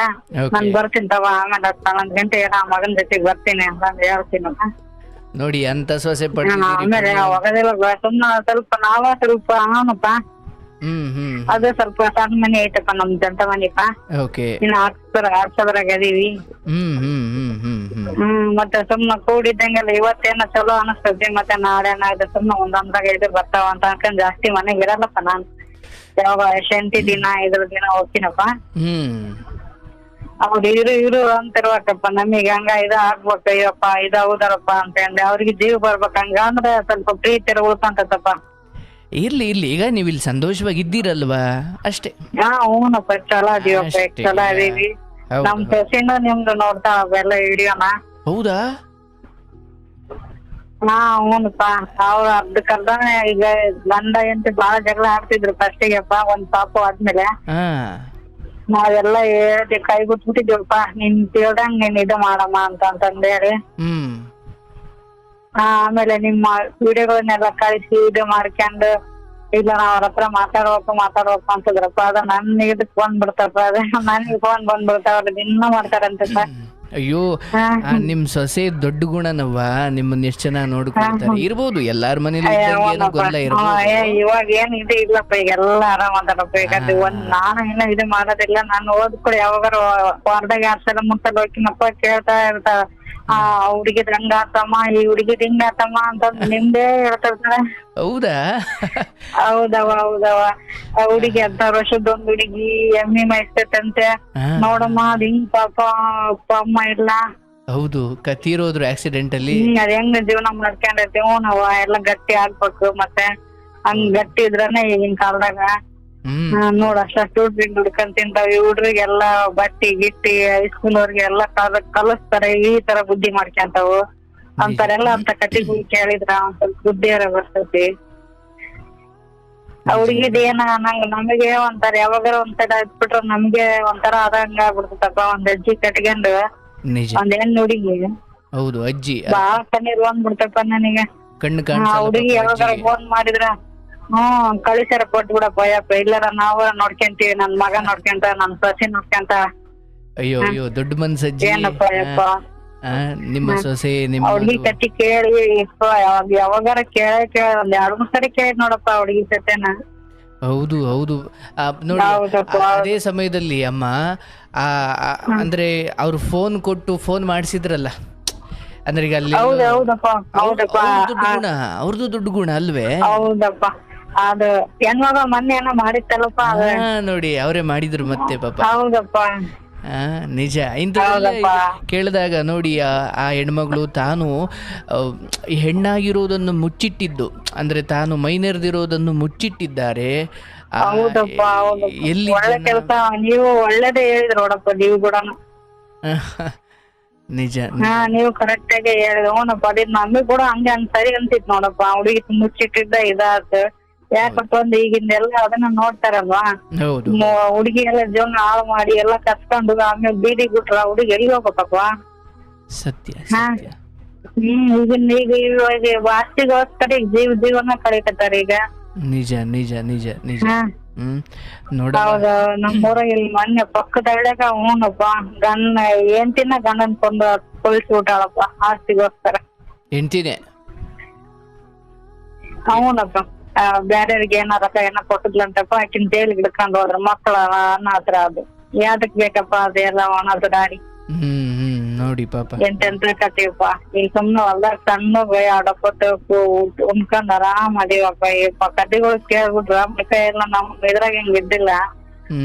ನಾನ್ ಬರ್ತೀನಿ ತವ, ಆಮೇಲೆ 11 ಗಂಟೆ ಮಗನ ಜೊತೆಗೆ ಬರ್ತೀನಿ ಅಂತಂದ್ ಹೇಳ್ತೀನಪ್ಪ. ನೋಡಿ ಅಂತ ಸೊಸೆ ಆಮೇಲೆ ಹೋಗೋದಿಲ್ಲ, ಸ್ವಲ್ಪ ಅವನಪ್ಪ. ಅದು ಸ್ವಲ್ಪ ಸಣ್ಣ ಮನೆ ಐತಪ್ಪ, ನಮ್ ಜಂಟ ಮನಿಪ್ಪ. ಇನ್ನ ಆಡ್ಸೋದ್ರಾಗ ಅದೀವಿ. ಮತ್ತೆ ಸುಮ್ಮ ಕೂಡಿದ್ದಂಗೆಲ್ಲ ಇವತ್ತೇನ ಚಲೋ ಅನಸ್ತೈತಿ, ಮತ್ತೆ ನಾಳೆ ಸುಮ್ಮ ಒಂದೊಂದ್ರಾಗ ಇದು ಬರ್ತಾವ ಅಂತ ಅನ್ಕೊಂಡ್ ಜಾಸ್ತಿ ಮನೆಗೆ ಇರಲ್ಲಪ್ಪ ನಾನು. ಯಾವಾಗ ಶಂತಿ ದಿನ ಇದ್ರ ದಿನ ಹೋಗ್ತೀನಪ್ಪ. ಅವ್ರು ಇರು ಅಂತಿರ್ಬೇಕಪ್ಪ, ನಮಗ್ ಹಂಗ ಆಗ್ಬೇಕು, ಅಯ್ಯಪ್ಪ ಹೌದಾರಪ್ಪ ಅಂತಂದ್ರೆ ಅವ್ರಿಗೆ ಜೀವ ಬರ್ಬೇಕ, ಹಂಗ ಅಂದ್ರೆ ಸ್ವಲ್ಪ ಪ್ರೀತಿ ಉಳ್ಕೊಂತಪ್ಪ. ಇರ್ಲಿ, ಈಗ ನೀವು ಇಲ್ಲಿ ಸಂತೋಷವಾಗಿದ್ದೀರಲ್ವಾ ಅಷ್ಟೇ. ಹ್ಞೂನಪ್ಪ, ಚಲೋ ಅದೀವಪ್ಪ, ಚಲೋ ಅದೀವಿ. ನಮ್ ಸೊಸಿನ ನಿಮ್ದು ನೋಡ್ತಾ ಅವೆಲ್ಲ ಹಿಡಿಯೋಣ. ಹೌದಾ? ಹ್ಞೂನಪ್ಪ, ಅವ್ರು ಅರ್ಧಕ್ಕರ್ಧ ಈಗ ಗಂಡ ಎಂತ ಬಾಳ ಜಗಳ ಆಡ್ತಿದ್ರು ಫಸ್ಟಿಗೆಪ್ಪ, ಒಂದ್ ಪಾಪು ಆದ್ಮೇಲೆ. ನಾವೆಲ್ಲ ಹೇಳ್ದೆ ಕೈ ಬಿಟ್ಬಿಟ್ಟಿದ್ವಪ್ಪ, ನೀನ್ ತಿಳ್ದಂಗ್ ನೀನ್ ಇದು ಮಾಡಮ್ಮ ಅಂತಂದೇಳಿ. ಹ್ಮ್ ಆಮೇಲೆ ನಿಮ್ಮ ವಿಡಿಯೋಗಳನ್ನೆಲ್ಲ ಕಳಿಸಿ ಇದು ಮಾಡ್ಕೊಂಡು, ಇಲ್ಲ ನಾವ್ ಅವ್ರ ಹತ್ರ ಮಾತಾಡ್ಬೇಕು ಅಂತದ್ರಪ್ಪ. ಅದ ನನ್ ಇದಕ್ ಬಂದ್ಬಿಡ್ತಪ್ಪ, ಅದ ನನಗೆ ಫೋನ್ ಬಂದ್ಬಿಡ್ತಾವ, ಅವ್ರು ದಿನ ಮಾಡ್ತಾರಂತ. ಅಯ್ಯೋ ನಿಮ್ ಸೊಸೆ ದೊಡ್ಡ ಗುಣನವ್ವ, ನಿಮ್ಮನ್ನ ಎಷ್ಟ್ ಚೆನ್ನಾಗಿ ನೋಡ್ಕೊಳ್ತಾರೆ. ಇರ್ಬೋದು ಎಲ್ಲಾರ ಮನೇಲಿ ಏನೋ ಗೊಂದಲ ಇರ್ಬೋದು. ಇವಾಗ ಏನ್ ಇದು ಇಲ್ಲಪ್ಪ, ಈಗ ಎಲ್ಲಾ ಆರಾಮ್ ಅದಾರಪ್ಪ. ಈಗ ನಾನು ಏನೋ ಇದು ಮಾಡೋದಿಲ್ಲ, ನಾನು ಓದ್ಕೊಳ ಯಾವಾಗಾರ ವಾರದಾಗ 2 ಸಲ 3 ಸಲ ಹೋಗ್ತೀನಪ್ಪ, ಕೇಳ್ತಾ ಇರ್ತಾವ. ಹುಡುಗಿದ್ ಹಂಗ ಆತಮ್ಮ, ಈ ಹುಡುಗಿದ್ ಹಿಂಗ ಆತಮ್ಮ ಅಂತ ನಿಮ್ದೇ ಹೇಳ್ತಿರ್ತಾಳೆ. ಹೌದಾ? ಹೌದವ ಹುಡುಗಿ 16 ವರ್ಷದ ಒಂದ್ ಹುಡುಗಿ ಎಮ್ಮಿ ಮೈಸ್ತೈತಂತೆ, ನೋಡಮ್ಮ ಅದ್ ಹಿಂಗ್ ಪಾಪ ಅಪ್ಪ ಅಮ್ಮ ಇಲ್ಲ. ಹೌದು, ತೀರೋದ್ರು ಆಕ್ಸಿಡೆಂಟ್ ಅಲ್ಲಿ. ಅದ್ ಹೆಂಗ್ ಜೀವನ ಮಾಡ್ಕೊಂಡಿರ್ತೀವಿ ನಾವ್, ಎಲ್ಲ ಗಟ್ಟಿ ಆಗ್ಬೇಕು. ಮತ್ತೆ ಹಂಗ್ ಗಟ್ಟಿ ಇದ್ರನೆ ಈಗಿನ ಕಾಲದಾಗ ನೋಡ್ ಅಷ್ಟು ದುಡ್ಕೊಂಡ್ ತಿಂತಾವ. ಈ ಹುಡ್ರಿಗೆಲ್ಲಾ ಬಟ್ಟಿ ಗಿಟ್ಟಿ ಹೈಸ್ಕೂಲ್ ಅವ್ರಿಗೆ ಎಲ್ಲಾ ಕಲಿಸ್ತಾರೆ, ಈ ತರ ಬುದ್ಧಿ ಮಾಡ್ಕೊಂತಾವು ಅಂತಾರೆಲ್ಲ. ಅಂತ ಕಟ್ಟಿಗಳು ಕೇಳಿದ್ರ ಒಂದ್ ಸ್ವಲ್ಪ ಬುದ್ಧಿ ಬರ್ತೈತಿ. ಹುಡುಗಿದ್ ಏನ ನಮಗೆ ಒಂಥರ ಯಾವಾಗಾರ ಒಂಥರ ಇದ್ಬಿಟ್ರ ನಮ್ಗೆ ಒಂಥರ ಆದಂಗ ಆಗ್ಬಿಡ್ತಪ್ಪ. ಒಂದ್ ಅಜ್ಜಿ ಕಟ್ಕೊಂಡು ಒಂದ್ ಹೆಣ್ಣು ಹುಡುಗಿ. ಹೌದು, ಅಜ್ಜಿ ಬಾಳ ಕಣ್ಣೀರ್ ಬಂದ್ಬಿಡ್ತಪ್ಪ ನನಗೆ. ಹುಡುಗಿ ಯಾವಾಗಾರ ಫೋನ್ ಮಾಡಿದ್ರ ಕಳಿಸಾರ ಕೊಟ್ಬಿಡಪ್ಪ, ಯಪ್ಪ ಇಲ್ಲಾರ ನಾವ ನೋಡ್ಕೊಂತೀವಿ, ನನ್ ಮಗ ನೋಡ್ಕೊಂತ, ನನ್ ಸೊಸೆ ನೋಡ್ಕೊಂತ. ಅಯ್ಯೋ ಅಯ್ಯೋ, ದೊಡ್ಡ ಮನ್ಸಜ್ಜಿ. ಏನಪ್ಪ ಯಪ್ಪ ನಿಮ್ಮ ಸೊಸೆ ನಿಮ್ಮ ಹುಡುಗಿ ಕಟ್ಟಿ ಕೇಳಿ ಯಾವಾಗಾರ ಕೇಳ ಒಂದ್ 2-3 ಸರಿ ಕೇಳಿ ನೋಡಪ್ಪ ಹುಡುಗಿ ಸತ್ಯನ. ಹೌದು ಹೌದು. ನೋಡಿ, ಅದೇ ಸಮಯದಲ್ಲಿ ಅಮ್ಮ ಅಂದ್ರೆ ಅವ್ರು ಫೋನ್ ಮಾಡಿಸಿದ್ರಲ್ಲ, ಅಂದ್ರೆ ಈಗ ಅಲ್ಲಿ ಅವ್ರದ್ದು ದೊಡ್ಡ ಗುಣ ಅಲ್ವೇ? ಹೌದಪ್ಪ, ಅದು ಹೆಣ್ಮಗ ಮೊನ್ನೆ ಏನೋ ಮಾಡಿತ್ತಲ್ಲಪ್ಪ. ನೋಡಿ, ಅವರೇ ಮಾಡಿದ್ರು ಮತ್ತೆ ಪಾಪ. ಹೌದಪ್ಪ, ನಿಜ. ಇಂಥ ಕೇಳಿದಾಗ ನೋಡಿ, ಆ ಹೆಣ್ಮಗಳು ತಾನು ಹೆಣ್ಣಾಗಿರೋದನ್ನು ಮುಚ್ಚಿಟ್ಟಿದ್ದು, ಅಂದ್ರೆ ತಾನು ಮೈನೆರೆದಿರೋದನ್ನು ಮುಚ್ಚಿಟ್ಟಿದ್ದಾರೆ. ಎಲ್ಲಿ ಒಳ್ಳೆ ಕೆಲಸ, ನೀವು ಒಳ್ಳೇದೇ ಹೇಳಿದ್ರು ನೋಡಪ್ಪ, ನೀವು ಕೂಡ. ನಿಜ, ನೀವು ಕರೆಕ್ಟ್ ಆಗಿ ಹೇಳಿದ್ರು. ಹ್ಞೂನಪ್ಪ, ಅದ್ ನಮಗ್ ಕೂಡ ಹಂಗೆ ಸರಿ ಅನ್ಸಿತ್ ನೋಡಪ್ಪ. ಹುಡುಗಿ ಮುಚ್ಚಿಟ್ಟಿದ್ದ ಇದಾತ, ಯಾಕಪ್ಪ ಅಂದ್ರೆ ಈಗಿಂದೆಲ್ಲ ಅದನ್ನ ನೋಡ್ತಾರಲ್ವಾ. ಹುಡುಗಿ ಎಲ್ಲ ಜೀವನ ಹಾಳು ಮಾಡಿ ಎಲ್ಲ ಕಸ್ಕೊಂಡು ಆಮೇಲೆ ಬೀದಿಗೆ ಬಿಟ್ರ ಹುಡುಗಿ ಎಲ್ಲಿ ಹೋಗ್ಬೇಕಪ್ಪ? ಸತ್ಯ. ಈಗ ವಾಸ್ತಿಗೋಸ್ಕರ ಜೀವನ ಕಳೀಕತ್ತಾರ ಈಗ. ನಿಜ ನಿಜ ನಿಜ ನಿಜ. ಹೌದ, ನಮ್ಮೂರಾಗ ಇಲ್ಲಿ ಮೊನ್ನೆ ಪಕ್ಕದ ಹಳ್ಳ್ಯಾಗ ಹ್ಞೂನಪ್ಪ, ಹೆಂಡ್ತಿನ ಗಂಡನ್ ಕೊಂದು ಕೊಲ್ಸಿ ಬಿಟ್ಟಾಳಪ್ಪ ಆಸ್ತಿಗೋಸ್ಕರ. ಹೆಂಡ್ತಿನೇ? ಹ್ಞೂನಪ್ಪ, ಬ್ಯಾರ್ಯಾರಿಗೆ ಏನಾರ ಏನ ಕೊಟ್ಟದ್ಲಂತಪ್ಪ, ಆಕಿನ್ ಜೈಲಿಗೆ ಹಿಡ್ಕೊಂಡ್ ಹೋದ್ರ. ಮಕ್ಕಳ ಅನಾಥರ, ಅದು ಯಾವ್ದಕ್ ಬೇಕಪ್ಪ ಅದೆಲ್ಲ ಅನಾಥ ದಾರಿ. ನೋಡಿ ಪಾಪ ಎಂತೆಂತ ಕತೀವಪ್ಪ. ಈಗ ಸುಮ್ನೆ ಹೊಲ್ದಾಗ ಸಣ್ಣ ಆಡಪ್ಪತ್ತು ಉಣ್ಕೊಂಡ್ ಆರಾಮ್ ಅದೀವಪ್ಪ. ಈ ಕತೆಗಳು ಕೇಳ್ಬಿಟ್ರ ಮಕ್ಕ ಎಲ್ಲ ನಮ್ ಇದ್ರಾಗ ಹಿಂಗ್ ಬಿದ್ದಿಲ್ಲ,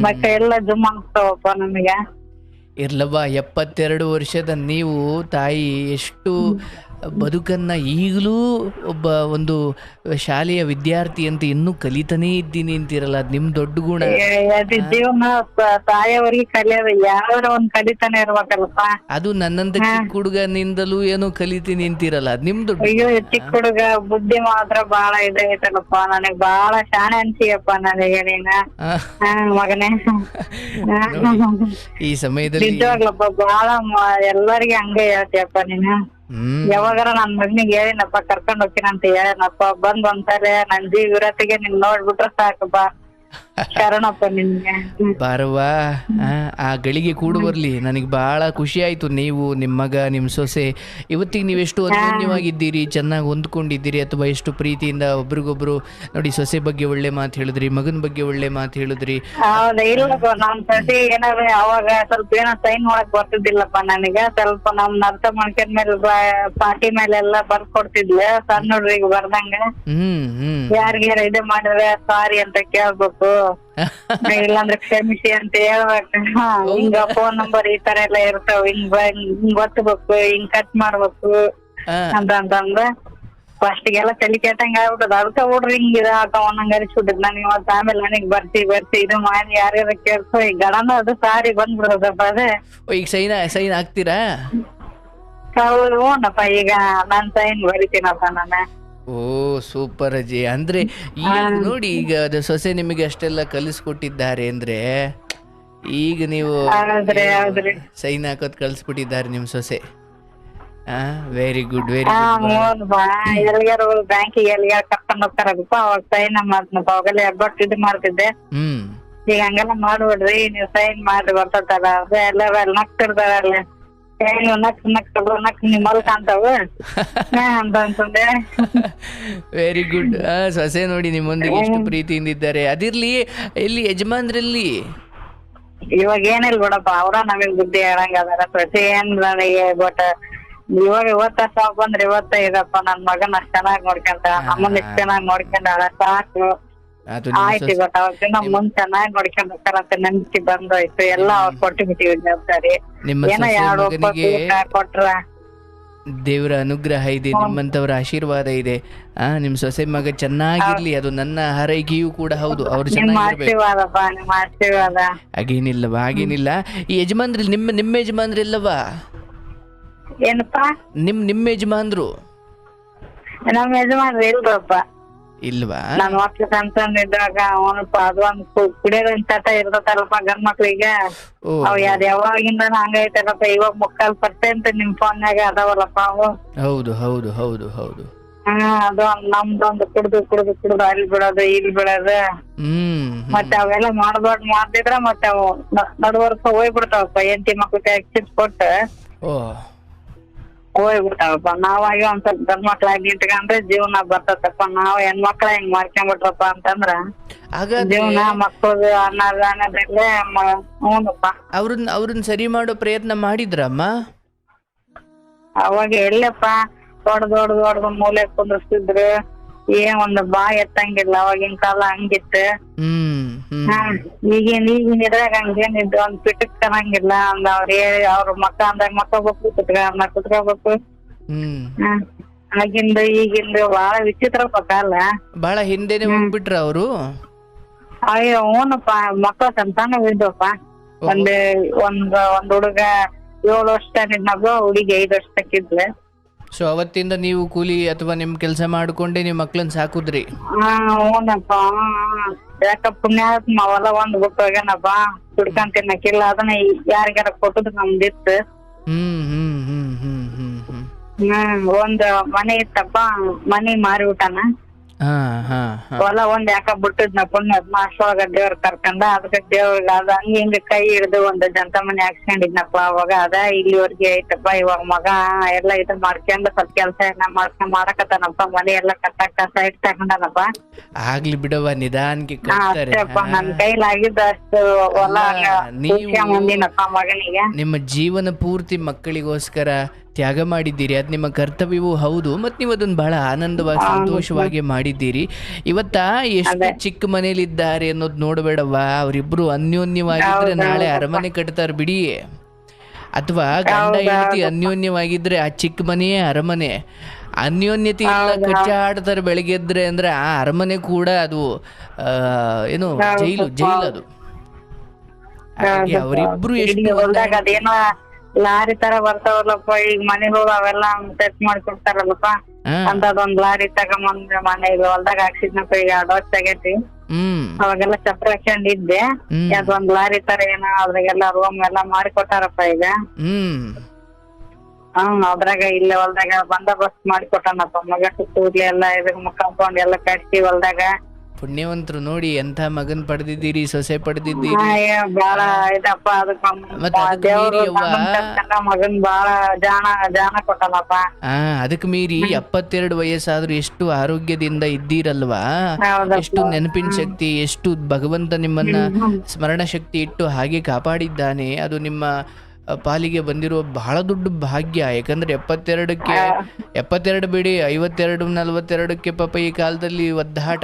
ಮಕ್ಕ ಎಲ್ಲ ಜುಮ್ ಅನ್ಸ್ತಾವಪ್ಪ ನಮಗೆ. ಇರ್ಲವ್ವ, 72 ವರ್ಷದ ನೀವು ತಾಯಿ ಎಷ್ಟು ಬದುಕನ್ನ ಈಗಲೂ ಒಬ್ಬ ಒಂದು ಶಾಲೆಯ ವಿದ್ಯಾರ್ಥಿ ಅಂತ ಇನ್ನೂ ಕಲಿತಾನೇ ಇದ್ದೀನಿ ಅಂತೀರಲ್ಲ, ಅದ್ ನಿಮ್ ದೊಡ್ಡ ಗುಣ. ಜೀವನ ತಾಯಿಯವರಿಗೆ ಕಲಿಯೋದು ಯಾವ್ದಾರ ಒಂದ್ ಕಲಿತಾನೆ ಇರ್ಬೇಕಲ್ಲಪ್ಪ. ಅದು ನನ್ನಂತ ಚಿಕ್ಕ ಹುಡುಗನಿಂದಲೂ ಏನೋ ಕಲಿತೀನಿ ಅಂತೀರಲ್ಲ, ಅದ್ ನಿಮ್ ದೊಡ್ಡ. ಅಯ್ಯೋ, ಚಿಕ್ಕ ಹುಡುಗ ಬುದ್ಧಿ ಮಾತ್ರ ಬಾಳ ಇದೈತಲ್ಲಪ್ಪ. ನನಗ್ ಬಾಳ ಶಾಣೆ ಅನ್ಸಿಯಪ್ಪ ನನಗೆ ನೀನ ಮಗನೇ. ಈ ಸಮಯದಲ್ಲಿ ನಿಜವಾಗ್ಲಪ್ಪ ಬಾಳ ಎಲ್ಲರಿಗೂ ಹಂಗೆ ಹೇಳ್ತೀಯಪ್ಪ ನೀನು. ಯಾವಾಗಾರ ನನ್ ಮಗನಿಗೆ ಹೇಳಿನಪ್ಪ, ಕರ್ಕೊಂಡ್ ಹೋಗ್ತೀನಿ ಅಂತ ಹೇಳನಪ್ಪ. ಬಂದ್ ಒಂದ್ಸಲ ನನ್ ಜೀವಿರತ್ತಿಗೆ ನಿನ್ ನೋಡ್ಬಿಟ್ರೆ ಸಾಕಪ್ಪ. ಶರಣಪ್ಪ ನಿನ್ಗೆ. ಬಾರವ್ವ, ಆ ಗಳಿಗೆ ಕೂಡು ಬರ್ಲಿ. ನನಗೆ ಬಹಳ ಖುಷಿ ಆಯ್ತು. ನೀವು, ನಿಮ್ಮ ಮಗ, ನಿಮ್ಮ ಸೊಸೆ ಇವತ್ತಿಗೆ ನೀವೆಷ್ಟು ಅನ್ಯೋನ್ಯವಾಗಿದ್ದೀರಿ, ಚೆನ್ನಾಗಿ ಹೊಂದ್ಕೊಂಡಿದ್ದೀರಿ, ಅಥವಾ ಎಷ್ಟು ಪ್ರೀತಿಯಿಂದ ಒಬ್ರಿಗೊಬ್ರು. ನೋಡಿ, ಸೊಸೆ ಬಗ್ಗೆ ಒಳ್ಳೆ ಮಾತು ಹೇಳಿದ್ರಿ, ಮಗನ ಬಗ್ಗೆ ಒಳ್ಳೆ ಮಾತು ಹೇಳಿದ್ರಿ. ಹೌದಾ? ಇಲ್ಲಪ್ಪ, ನಮ್ ಸೊಸೆ ಏನಾದ್ರು ಅವಾಗ ಸ್ವಲ್ಪ ಏನೋ ಸೈನ್ ಮಾಡಕ್ ಬರ್ತಿದ್ದಿಲ್ಲಪ್ಪ ನನಗೆ. ಸ್ವಲ್ಪ ನಮ್ ಅರ್ಥ ಮಾಡ್ಕೊಂಡ್ಮೇಲೆ ಪಾರ್ಟಿ ಮೇಲೆ ಎಲ್ಲಾ ಬರ್ಕೊಡ್ತಿದ್ಲೆ, ಸಣ್ಣ ಹುಡ್ರಿಗೆ ಬರ್ದಂಗ. ಯಾರಿಗಾರ ಇದು ಮಾಡಿದ್ರೆ ಸಾರಿ ಅಂತ ಕೇಳ್ಬೇಕು, ಇಲ್ಲಾಂದ್ರೆ ಕ್ಷಮಿಸಿ ಅಂತ ಹೇಳ್ಬೇಕು. ಹಿಂಗ ಫೋನ್ ನಂಬರ್ ಈ ತರ ಎಲ್ಲಾ ಇರ್ತಾವ, ಹಿಂಗ್ ಒತ್ತಬೇಕು, ಹಿಂಗ್ ಕಟ್ ಮಾಡ್ಬೇಕು ಅಂತಂದ್ರ ಫಸ್ಟ್ಗೆಲ್ಲ ತಲೆ ಕೆಟ್ಟಂಗ ಆಗ್ಬಿಟ್ಟದ. ಅದಕ್ಕ ಹುಡ್ರಿ ಹಿಂಗ್ ಇದಾಕವನ್ನಂಗ ಅನಿಸ್ಬಿಟ್ಟದ್ ನನಗೆ. ಇವತ್ತು ಆಮೇಲೆ ನನಗ್ ಬರ್ತಿ ಇದು ಮಾಡಿ ಯಾರ್ಯಾರ ಕೇಳ್ಕೊ ಈ ಗಡನ ಅದು ಸಾರಿ ಬಂದ್ಬಿಡೋದಪ್ಪ. ಅದೇ ಈಗ ಸೈನ್ ಹಾಕ್ತೀರಾ? ಹೌದು, ಹ್ಞೂನಪ್ಪ, ಈಗ ನಾನ್ ಸೈನ್ ಬರಿತೀನಪ್ಪ ನಾನು. ಓ ಸೂಪರ್ ಅಜ್ಜಿ. ಅಂದ್ರೆ ಈಗ ನೋಡಿ, ಈಗ ಅದು ಸೊಸೆ ನಿಮಗೆ ಅಷ್ಟೆಲ್ಲ ಕಲಿಸ್ಕೊಟ್ಟಿದ್ದಾರೆ ಅಂದ್ರೆ ಈಗ ನೀವು ಹೌದ್ರಿ ಸೈನ್ ಹಾಕೋದ್ ಕಳ್ಸ್ಬಿಟ್ಟಿದ್ದಾರೆ ನಿಮ್ಮ ಸೊಸೆ. ವೆರಿ ಗುಡ್ ವೆರಿ ಹಾ ಗುಡ್. ಮೂರ್ಬಾ ಎಲ್ಗಾರ ಬ್ಯಾಂಕಿಗೆ ಎಲ್ಗಾರ ಕರ್ಕೊಂಡ್ ಹೋಗ್ತಾರಲ್ಪ ಅವಾಗ ಸೈನ್ ಮಾಡ್ತನಪ್ಪ. ಅವಾಗೆಲ್ಲ ಎಬ್ಬಟ್ಟು ಇದು ಮಾಡ್ತಿದ್ದೆ. ಈಗ ಹಂಗೆಲ್ಲ ಮಾಡ್ಬಿಡ್ರಿ, ನೀವ್ ಸೈನ್ ಮಾಡ್ರಿ ಬರ್ತದಲ್ಲ. ಅದೇ ಎಲ್ಲ ನಕ್ತಿರ್ತಾರಲ್ಲ, ನೀವು ನಕ್ ನಿಮ್ಮಲ್ ಕಾಣ್ತಾವ ಅಂತಂದೆ. Very good. ಸೊಸೆ ನೋಡಿ ನಿಮ್ಮೊಂದಿಗೆ ಎಷ್ಟು ಪ್ರೀತಿಯಿಂದ ಇದ್ದಾರೆ. ಅದಿರ್ಲಿ, ಎಲ್ಲಿ ಯಜಮಾನ್ರಲ್ಲಿ? ಇವಾಗ ಏನಿಲ್ಲ ಬಿಡಪ್ಪ, ಅವ್ರ ನಮಗ್ ಬುದ್ಧಿ ಹೇಳಂಗ ಅದಾರ. ಸೊಸೆ ಏನ್ ನನಗೆ ಬಟ್ ಇವಾಗ ಇವತ್ತ ಸಾಕ್ ಬಂದ್ರೆ ಇವತ್ತ ಇದಪ್ಪ ನನ್ ಮಗನ್ ಅಷ್ಟ್ ಚೆನ್ನಾಗ್ ನೋಡ್ಕೊಂತ, ನಮ್ಮನ್ನ ಇಷ್ಟ ಚೆನ್ನಾಗ್ ನೋಡ್ಕೊಂಡಾಳ ಸಾಕು ಆಯ್ತು. ಬಟ್ ಅವ್ರ ಮುಂದ್ ಚೆನ್ನಾಗ್ ನೋಡ್ಕೊಂಡ್ತಾರಂತ ನಂಬಿಕೆ ಬಂದೋಯ್ತು. ಎಲ್ಲ ಅವ್ರು ಕೊಟ್ಟು ಬಿಟ್ಟಿವಿ ಜವಾಬ್ದಾರಿ. ಏನೋ 2 ರೂಪಾಯಿ ಕೊಟ್ರ ದೇವರ ಅನುಗ್ರಹ ಇದೆ, ನಿಮ್ಮಂತವರ ಆಶೀರ್ವಾದ ಇದೆ. ನಿಮ್ ಸೊಸೆ ಮಗ ಚೆನ್ನಾಗಿರ್ಲಿ, ಅದು ನನ್ನ ಹಾರೈಕೆಯೂ ಕೂಡ ಹೌದು. ಅವ್ರು ಚೆನ್ನಾಗಿರ್ಬೇಕು. ನಿಮ್ಮ ಆಶೀರ್ವಾದ. ಹಾಗೇನಿಲ್ಲ. ಈ ಯಜಮಾನ್ರಲ್ಲಿ ನಿಮ್ಮ ಯಜಮಾನ್ರಿಲ್ಲವಾ? ಏನಪ್ಪಾ? ನಿಮ್ಮ ಯಜಮಾನ್ರು? ನಮ್ಮ ಯಜಮಾನ್ರು ಇಲ್ರಪ್ಪ. ಇಲ್ವಾ? ನನ್ ಮಕ್ಳು ಸಣ್ಣ ಅವನಪ್ಪ ಅದೊಂದ್ ಕುಡಿಯೋದೊಂದ್ ಚಟ ಇರ್ತದಲ್ಲಪ್ಪ ಗಂಡ್ ಮಕ್ಳಿಗೆ. ಅವ್ ಯಾವಾಗಿಂದ ಹಂಗೈತಲ್ಲಪ್ಪ. ಇವಾಗ 3% ನಿಮ್ ಫೋನ್ಯಾಗ ಅದಾವಲ್ಲಪ್ಪ ಅವು. ಹೌದು ಹೌದು ಹೌದು ಹೌದು. ಅದು ನಮ್ದೊಂದು ಕುಡ್ದು ಅಲ್ಲಿ ಬಿಡೋದು ಇಲ್ಲಿ ಬಿಡೋದು. ಮತ್ತೆ ಅವೆಲ್ಲ ಮಾಡ್ದಿದ್ರ ಮತ್ತೆ ಅವು ನಡುವರ್ಕ ಹೋಗ್ಬಿಡ್ತಾವಪ್ಪ. ಹೆಂಡತಿ ಮಕ್ಳು ಚಿಪ್ಸ್ ಕೊಟ್ಟು ಹೋಗ್ಬಿಡ್ತಾವಪ್ಪ. ನಾವಾಗಿ ಒಂದ್ ಸ್ವಲ್ಪ ಗಂಡ್ ಮಕ್ಳಾಗಿ ಇಟ್ಕೊಂಡ್ರೆ ಜೀವನ ಬರ್ತತಪ್ಪ. ನಾವ್ ಹೆಣ್ಮಕ್ಳ ಹಿಂಗ್ ಮಾಡ್ಕೊಂಡ್ಬಿಟ್ರಪ್ಪ ಅಂತಂದ್ರ ಜೀವನ ಮಕ್ಕಳು ಅನ್ನೋದಲ್ಲೇ ಹ್ಞೂನಪ್ಪ. ಅವ್ರನ್ನ ಸರಿ ಮಾಡೋ ಪ್ರಯತ್ನ ಮಾಡಿದ್ರಮ್ಮ? ಅವಾಗ ಎಲ್ಲಪ್ಪ ದೊಡ್ಡ ಮೂಲೆ ಕುಂದ್ರಸ್ತಿದ್ರು. ಏನ್ ಒಂದ್ ಬಾಯ್ ಎತ್ತಂಗಿಲ್ಲ. ಅವಾಗಿನ ಕಾಲ ಹಂಗಿತ್ತು. ಈಗಿನ ಇದ್ರಾಗ ಹಂಗೇನಿದ್ದು ಒಂದ್ ಪಿಟಕ್ ತರಂಗಿಲ್ಲ. ಅಂದ ಅವ್ರ ಮಕ್ಕ ಅಂದಾಗ ಮಕ್ಕೋಬೇಕು, ಕುತ್ಕೋಬೇಕು. ಆಗಿಂದ ಈಗಿಂದ ಬಾಳ ವಿಚಿತ್ರಪ್ಪ ಕಾಲ. ಬಾಳ ಹಿಂದೆನೆ ಹೋಗ್ಬಿಟ್ರ ಅವರು? ಅಯ್ಯೋ ಹ್ಞೂನಪ್ಪ. ಮಕ್ಕಳ ಸಂತಾನ ಇದ್ದವಪ್ಪ. ಒಂದ್ ಹುಡುಗ 7 ವರ್ಷ ಇದ್ನಾಗ, ಹುಡುಗಿ 5 ವರ್ಷ ತಕ್ಕಿದ್ಲೆ. ಸೊ ಅವತ್ತಿಂದ ನೀವು ಕೂಲಿ ಅಥವಾ ನಿಮ್ ಕೆಲಸ ಮಾಡ್ಕೊಂಡೆ ನಿಮ್ ಮಕ್ಳನ್ನ ಸಾಕುದ್ರಿ? ಹ್ಞೂನಪ್ಪ. ಯಾಕ ಪುಣ್ಯಾತ್ಮ ಅವೆಲ್ಲ ಒಂದ್ ಬಿಟ್ಟು ಹೋಗ್ಯಾನಪ್ಪ. ಕುಡ್ಕೊಂಡ್ ತಿನ್ನಕಿಲ್ಲ. ಅದನ್ನ ಯಾರಿಗಾರ ಕೊಟ್ಟದ್ ನಮ್ದಿತ್ತು. ಒಂದ್ ಮನೆ ಇತ್ತಪ್ಪ, ಮನಿ ಮಾರಿ ಊಟನ ಹೊಲ ಒಂದ್ ಯಾಕ ಬಿಟ್ಟಿದ್ನ ಪುಣ್ಯಾತ್ಮ. ಅಷ್ಟೊಳಗ ದೇವ್ರ ಕರ್ಕೊಂಡ. ಅದಕ್ಕೆ ದೇವ್ರಿಗೆ ಅದ ಹಿಂಗ ಕೈ ಹಿಡ್ದು ಒಂದ್ ಜಂತ ಮನೆ ಹಾಕ್ಸ್ಕೊಂಡಿದ್ನಪ್ಪ. ಅವಾಗ ಅದ ಇಲ್ಲಿವರ್ಗೆ ಐತಪ್ಪ. ಇವಾಗ ಮಗ ಎಲ್ಲಾ ಇದು ಮಾಡ್ಕೊಂಡ್ ಸ್ವಲ್ಪ ಕೆಲ್ಸ ಮಾಡಕತ್ತಾನಪ್ಪ. ಮನೆ ಎಲ್ಲಾ ಕಟ್ಟಾಕ ಸೈಡ್ ತಗೊಂಡನಪ್ಪ. ಆಗ್ಲಿ ಬಿಡವ, ನಿಧಾನಕ್ಕೆ ನನ್ ಕೈಲಾಗಿದ್ದ ಅಷ್ಟು ಹೊಲ ಮುಂದಿನಪ್ಪ ಮಗನಿಗೆ. ನಿಮ್ಮ ಜೀವನ ಪೂರ್ತಿ ಮಕ್ಕಳಿಗೋಸ್ಕರ ತ್ಯಾಗ ಮಾಡಿದ್ದೀರಿ. ಅದು ನಿಮ್ಮ ಕರ್ತವ್ಯವೂ ಹೌದು. ಮತ್ತು ನೀವು ಅದನ್ನು ಬಹಳ ಆನಂದವಾಗಿ ಸಂತೋಷವಾಗಿ ಮಾಡಿದ್ದೀರಿ. ಇವತ್ತ ಎಷ್ಟು ಚಿಕ್ಕ ಮನೇಲಿದ್ದಾರೆ ಅನ್ನೋದು ನೋಡಬೇಡವ್ವ. ಅವರಿಬ್ರು ಅನ್ಯೋನ್ಯವಾಗಿದ್ರೆ ನಾಳೆ ಅರಮನೆ ಕಟ್ತಾರೆ ಬಿಡಿ. ಅಥವಾ ಗಂಡ ಹೆಂಡತಿ ಅನ್ಯೋನ್ಯವಾಗಿದ್ರೆ ಆ ಚಿಕ್ಕ ಮನೆಯೇ ಅರಮನೆ. ಅನ್ಯೋನ್ಯತೆ ಇಲ್ಲ, ಕಚ್ಚಾಡ್ತಾರೆ ಬೆಳಗ್ಗೆದ್ರೆ ಅಂದ್ರೆ ಆ ಅರಮನೆ ಕೂಡ ಅದು ಏನು ಜೈಲು ಅದು. ಹಾಗಾಗಿ ಅವರಿಬ್ರು ಎಷ್ಟು ಲಾರಿ ತರ ಬರ್ತಾವಲ್ಲಪ್ಪ ಈಗ ಮನೆಗಳು ಅವೆಲ್ಲ ಸೆಟ್ ಮಾಡ್ಕೊಡ್ತಾರಲ್ಲಪ್ಪ. ಅಂತದೊಂದ್ ಲಾರಿ ತಗೊಂಬಂದ್ರೆ ಮನೆಗೆ ಹೊಲ್ದಾಗ ಹಾಕ್ಸಿದ್ನಪ್ಪ. ಈಗ 2 ವರ್ಷ ಆಗೈತಿ. ಅವಾಗೆಲ್ಲ ಚಪ್ರ ಹಾಕೊಂಡಿದ್ದೆ. ಅದೊಂದ್ ಲಾರಿ ತರ ಏನೋ ಅದ್ರಾಗೆಲ್ಲ ರೂಮ್ ಎಲ್ಲಾ ಮಾಡಿಕೊಟ್ಟಾರಪ್ಪ ಈಗ. ಅದ್ರಾಗ ಇಲ್ಲೇ ಹೊಲ್ದಾಗ ಬಂದೋಬಸ್ತ್ ಮಾಡಿಕೊಟ್ಟಾನಪ್ಪ. ಮಗ ಸುತ್ತೂರ್ಲಿ ಎಲ್ಲಾ ಇದಕ್ ಕಾಂಪೌಂಡ್ ಎಲ್ಲಾ ಕಟ್ಸಿ ಹೊಲ್ದಾಗ. ಪುಣ್ಯವಂತರು ನೋಡಿ, ಎಂಥ ಮಗನ್ ಪಡೆದಿದ್ದೀರಿ, ಸೊಸೆ ಪಡೆದಿದ್ದೀರಿ. ಬಾಳ ಇದಪ್ಪ. ಮಗನ್ ಬಾಳ ಜಾಣ ಕೊಟ್ಟನಪ್ಪ. ಅದಕ್ ಮೀರಿ 72 ವಯಸ್ಸಾದ್ರೂ ಎಷ್ಟು ಆರೋಗ್ಯದಿಂದ ಇದ್ದೀರಲ್ವಾ. ಎಷ್ಟು ನೆನಪಿನ ಶಕ್ತಿ, ಎಷ್ಟು ಭಗವಂತ ನಿಮ್ಮನ್ನ ಸ್ಮರಣ ಶಕ್ತಿ ಇಟ್ಟು ಹಾಗೆ ಕಾಪಾಡಿದ್ದಾನೆ. ಅದು ನಿಮ್ಮ ಪಾಲಿಗೆ ಬಂದಿರೋ ಬಹಳ ದೊಡ್ಡ ಭಾಗ್ಯ. ಯಾಕಂದ್ರೆ 72 ಬಿಡಿ, 52 42 ಪಾಪ ಈ ಕಾಲದಲ್ಲಿ ಒದ್ದಾಟ.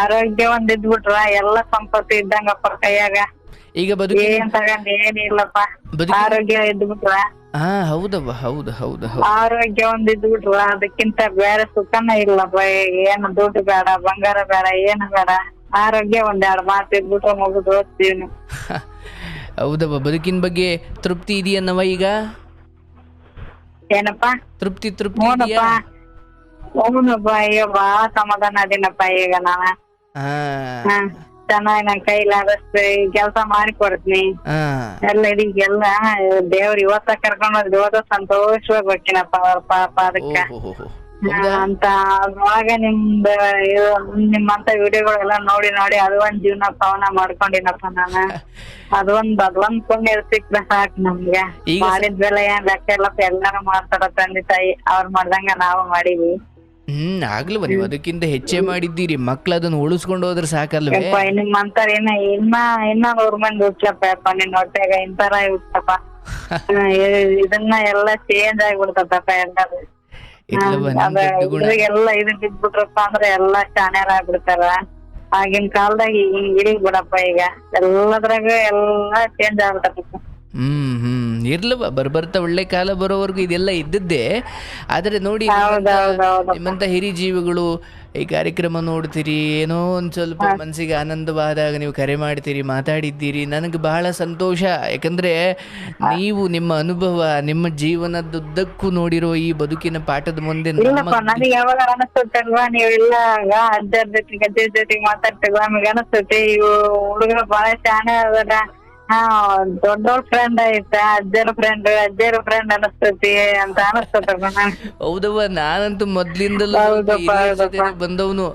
ಆರೋಗ್ಯ ಒಂದ್ ಇದ್ಬಿಟ್ರ ಎಲ್ಲ ಸಂಪತ್ತು ಇದ್ದಂಗಪ್ಪ ಕೈಯಾಗ. ಈಗ ಏನಿಲ್ಲಪ್ಪ, ಆರೋಗ್ಯ ಇದ್ಬಿಟ್ರ. ಹೌದವ್ವ, ಹೌದು ಹೌದು. ಆರೋಗ್ಯ ಒಂದ್ ಇದ್ಬಿಟ್ರ ಅದಕ್ಕಿಂತ ಬೇರೆ ಸುಖನ ಇಲ್ಲಪ್ಪ. ಏನು ದುಡ್ಡು ಬೇಡ, ಬಂಗಾರ ಬೇಡ, ಏನು ಬೇಡ. ಆರೋಗ್ಯ ಒಂದ್ 2 ಮಾತು ಇದ್ಬಿಟ್ರೆ ಮುಗಿದು ಓದ್ತೀವಿ. ಹೌದವ್ವ. ಬದುಕಿನ ಬಗ್ಗೆ ತೃಪ್ತಿ ಇದೆಯನ್ನವ ಈಗ? ಏನಪ್ಪ? ತೃಪ್ತಿ. ಹೌದಪ್ಪ. ಅಯ್ಯೋ ಬಾಳ ಸಮಾಧಾನ ಅದೇನಪ್ಪ ಈಗ ನಾನು. ಚೆನ್ನಾಗಿ ನನ್ ಕೈಲಾದಷ್ಟು ಕೆಲಸ ಮಾಡಿ ಕೊಡ್ತೀನಿ. ಹಾ ಎಲ್ಲ ಇದೀಗೆಲ್ಲ ದೇವ್ರ ಇವತ್ತ ಕರ್ಕೊಂಡ್ ಹೋದ್ ಹೋದ ಸಂತೋಷವಾಗಿ ಹೋಗ್ತೀನಪ್ಪ ಅವ್ರ ಪಾಪ ಅದಕ್ಕ ಓಹೋ ಅಂತ. ಅದ್ರೊಳಗ ನಿಮ್ಮಂತ ವಿಡಿಯೋಗಳೆಲ್ಲ ನೋಡಿ ನೋಡಿ ಅದು ಒಂದ್ ಜೀವನ ಪಾವನ ಮಾಡ್ಕೊಂಡಿನಪ್ಪ ನಾನು. ಅದೊಂದ್ ಪುಣ್ಯ ಸಿಕ್ಕ್ರೆ ಸಾಕ್ ನಮ್ಗೆ. ಈಗ ಮಾಡಿದ್ವೆಲ್ಲ ಏನ್ ಲೆಕ್ಕ ಇಲ್ಲಪ್ಪ, ಎಲ್ಲಾರು ಮಾಡ್ತಾರ ತಂದೆ ತಾಯಿ, ಅವ್ರ ಮಾಡ್ದಂಗ ನಾವು ಮಾಡೀವಿ. ಆಗ್ಲವ ನೀವು ಅದಕ್ಕಿಂತ ಹೆಚ್ಚೇ ಮಾಡಿದ್ದೀರಿ. ಮಕ್ಳು ಅದನ್ನ ಉಳಿಸ್ಕೊಂಡು ಹೋದ್ರೆ ಸಾಕಲ್ವೇ? ನಿಮ್ಮಂತಾರ ಇನ್ನ 100 ಮಂದಿ ಹುಟ್ಲಪ್ಪ ನಿನ್ ಹೊಟ್ಟೆಗ ಇಂತರ ಹುಟ್ಟಪ್ಪ. ಇದನ್ನ ಎಲ್ಲಾ ಚೇಂಜ್ ಆಗ್ಬಿಡ್ತಪ್ಪ ಎಲ್ಲಾರು. ಎಲ್ಲ ಇದನ್ ಬಿದ್ಬಿಟ್ರಪ್ಪ ಅಂದ್ರೆ ಎಲ್ಲಾ ಶಾಣ್ಯಾರ ಆಗ್ಬಿಡ್ತಾರ. ಆಗಿನ ಕಾಲದಾಗ ಹಿಂಗ್ ಇಳಿಗ್ ಬಿಡಪ್ಪ, ಈಗ ಎಲ್ಲದ್ರಾಗ ಎಲ್ಲಾ ಚೇಂಜ್ ಆಗ್ಬಿಟ್ಟಪ್ಪ. ಇರ್ಲವ ಬರ್ಬರ್ತಾ ಒಳ್ಳೆ ಕಾಲ ಬರೋವರೆಗೂ ಇದೆಲ್ಲ ಇದ್ದದ್ದೇ. ಆದರೆ ನೋಡಿ ನಿಮ್ಮಂತ ಹಿರಿ ಜೀವಿಗಳು ಈ ಕಾರ್ಯಕ್ರಮ ನೋಡ್ತೀರಿ, ಏನೋ ಒಂದು ಸ್ವಲ್ಪ ಮನಸ್ಸಿಗೆ ಆನಂದವಾದಾಗ ನೀವು ಕರೆ ಮಾಡ್ತೀರಿ, ಮಾತಾಡಿದ್ದೀರಿ. ನನಗೆ ಬಹಳ ಸಂತೋಷ. ಯಾಕಂದ್ರೆ ನೀವು ನಿಮ್ಮ ಅನುಭವ, ನಿಮ್ಮ ಜೀವನದುದ್ದಕ್ಕೂ ನೋಡಿರೋ ಈ ಬದುಕಿನ ಪಾಠದ ಮುಂದೆ ನನಗೆ ಯಾವಾಗ ಅನಿಸ್ತಲ್ವಾ, ನೀವೆಲ್ಲ ಅಜ್ಜರ ಜೊತೆಗೆ ಅಜ್ಜರ ಜೊತೆಗೆ ಮಾತಾಡ್ತೀವ, ನಮಗೆ ಅನಿಸ್ತೈತಿ ಇವು ಹುಡುಗರು ಬಹಳ ಶಾಣೆ ಅದಾರ. ದೊಡ್ಡವ್ರ ಫ್ರೆಂಡ್ ಐತ, ಅಜ್ಜರ ಫ್ರೆಂಡ್ ಅನಸ್ತೈತಿ ಅಂತ ಅನಸ್ತೈತಪ್ಪ. ಹೌದವ್ವ, ನಾನಂತೂ ಮೊದ್ಲಿಂದಲೂ ಬಂದವನು.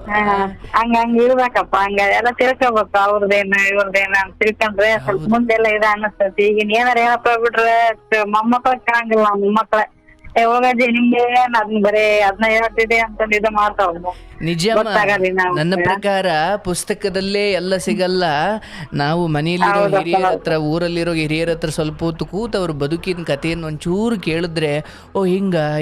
ಹಂಗ ಇರ್ಬೇಕಪ್ಪ, ಹಂಗ ಎಲ್ಲ ತಿಳ್ಕೊಬೇಕು. ಅವ್ರದೇನು ಇವ್ರದೇನು ಅಂತ ತಿಳ್ಕೊಂಡ್ರೆ ಸ್ವಲ್ಪ ಮುಂದೆಲ್ಲ ಇದ ಅನಸ್ತೈತಿ. ಈಗಿನ ಏನಾರ ಏನಪ್ಪ ಬಿಟ್ರೆ ಮೊಮ್ಮಕ್ಳ ಕಾಣಂಗಿಲ್ಲ. ಮೊಮ್ಮಕ್ಳ ಹೋಗಜ್ಜಿ ನಿಮ್ಗೆ ಏನ್ ಅದನ್ನ ಬರೀ ಅದನ್ನ ಹೇಳ್ತಿದೆ ಅಂತ ಇದು ಮಾಡ್ತಾವ. ನಿಜ. ನನ್ನ ಪ್ರಕಾರ ಪುಸ್ತಕದಲ್ಲೇ ಎಲ್ಲ ಸಿಗಲ್ಲ. ನಾವು ಮನೆಯಲ್ಲಿರೋ ಹಿರಿಯರ ಹತ್ರ, ಊರಲ್ಲಿರೋ ಹಿರಿಯರ ಹತ್ರ ಸ್ವಲ್ಪ ಹೊತ್ತು ಕೂತು ಅವ್ರ ಬದುಕಿನ ಕಥೆಯನ್ನು ಒಂಚೂರು ಕೇಳಿದ್ರೆ, ಓ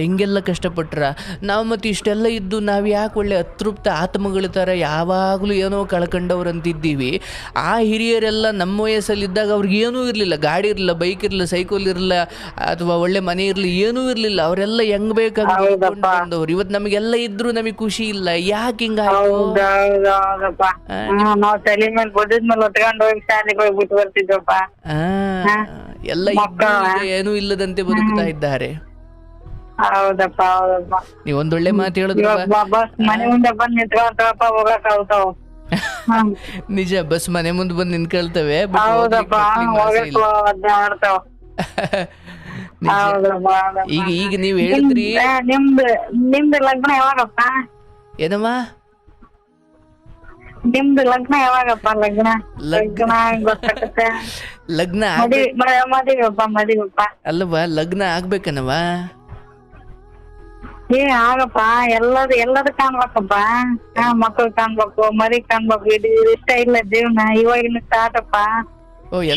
ಹಿಂಗೆಲ್ಲ ಕಷ್ಟಪಟ್ರ ನಾವು, ಮತ್ತೆ ಇಷ್ಟೆಲ್ಲ ಇದ್ದು ನಾವು ಯಾಕೆ ಒಳ್ಳೆ ಅತೃಪ್ತ ಆತ್ಮಗಳ ಥರ ಯಾವಾಗಲೂ ಏನೋ ಕಳ್ಕೊಂಡವ್ರಂತಿದ್ದೀವಿ. ಆ ಹಿರಿಯರೆಲ್ಲ ನಮ್ಮ ವಯಸ್ಸಲ್ಲಿದ್ದಾಗ ಅವ್ರಿಗೆ ಏನೂ ಇರಲಿಲ್ಲ. ಗಾಡಿ ಇರಲಿಲ್ಲ, ಬೈಕ್ ಇರಲಿಲ್ಲ, ಸೈಕಲ್ ಇರಲಿಲ್ಲ, ಅಥವಾ ಒಳ್ಳೆ ಮನೆ ಇರಲಿ, ಏನೂ ಇರಲಿಲ್ಲ. ಅವರೆಲ್ಲ ಹೆಂಗ್ ಬೇಕಾಗಿ ಬಂದವ್ರು. ಇವತ್ತು ನಮಗೆಲ್ಲ ಇದ್ರು ನಮಗೆ ಖುಷಿ ಇಲ್ಲ. ಯಾಕೆ ಹಿಂಗ ಎಲ್ಲ ಏನೂ ಇಲ್ಲದಂತೆ ಬದುಕ್ತಾ ಇದ್ದಾರೆ. ಹೌದಪ್ಪ ಹೌದಪ್ಪ, ನೀವ್ ಒಂದೊಳ್ಳೆ ಮಾತು ಹೇಳಿದ್ರು. ಮನೆ ಮುಂದೆ ಬಂದ್ ನಿಂತ್ಕೊಳ್ತಾವಪ್ಪ, ಹೋಗಕ್ ಆಗ್ತಾವ. ನಿಜ, ಬಸ್ ಮನೆ ಮುಂದೆ ಬಂದು ನಿಂತ್ಕೊಳ್ತವೆ. ಈಗ ನೀವ್ ಹೇಳಿದ್ರಿ ನಿಮ್ದು ಲಗ್ನ ಯಾವಾಗಪ್ಪ? ಏನಮ್ಮ ನಿಮ್ದು ಲಗ್ನ ಯಾವಾಗಪ್ಪ? ಲಗ್ನ ಗೊತ್ತಾಗತ್ತೆ. ಲಗ್ನ ಮದಿವಪ್ಪ ಅಲ್ಲವಾ? ಲಗ್ನ ಆಗ್ಬೇಕನವ? ಆಗಪ್ಪ, ಎಲ್ಲದ ಕಾಣ್ಬೇಕಪ್ಪ. ಮಕ್ಳು ಕಾಣ್ಬೇಕು, ಮರಿ ಕಾಣ್ಬೇಕು. ಇದು ಇಷ್ಟ ಇಲ್ಲ ಜೀವನ ಇವಾಗಿನ ಸ್ಟಾರ್ಟಪ್ಪ,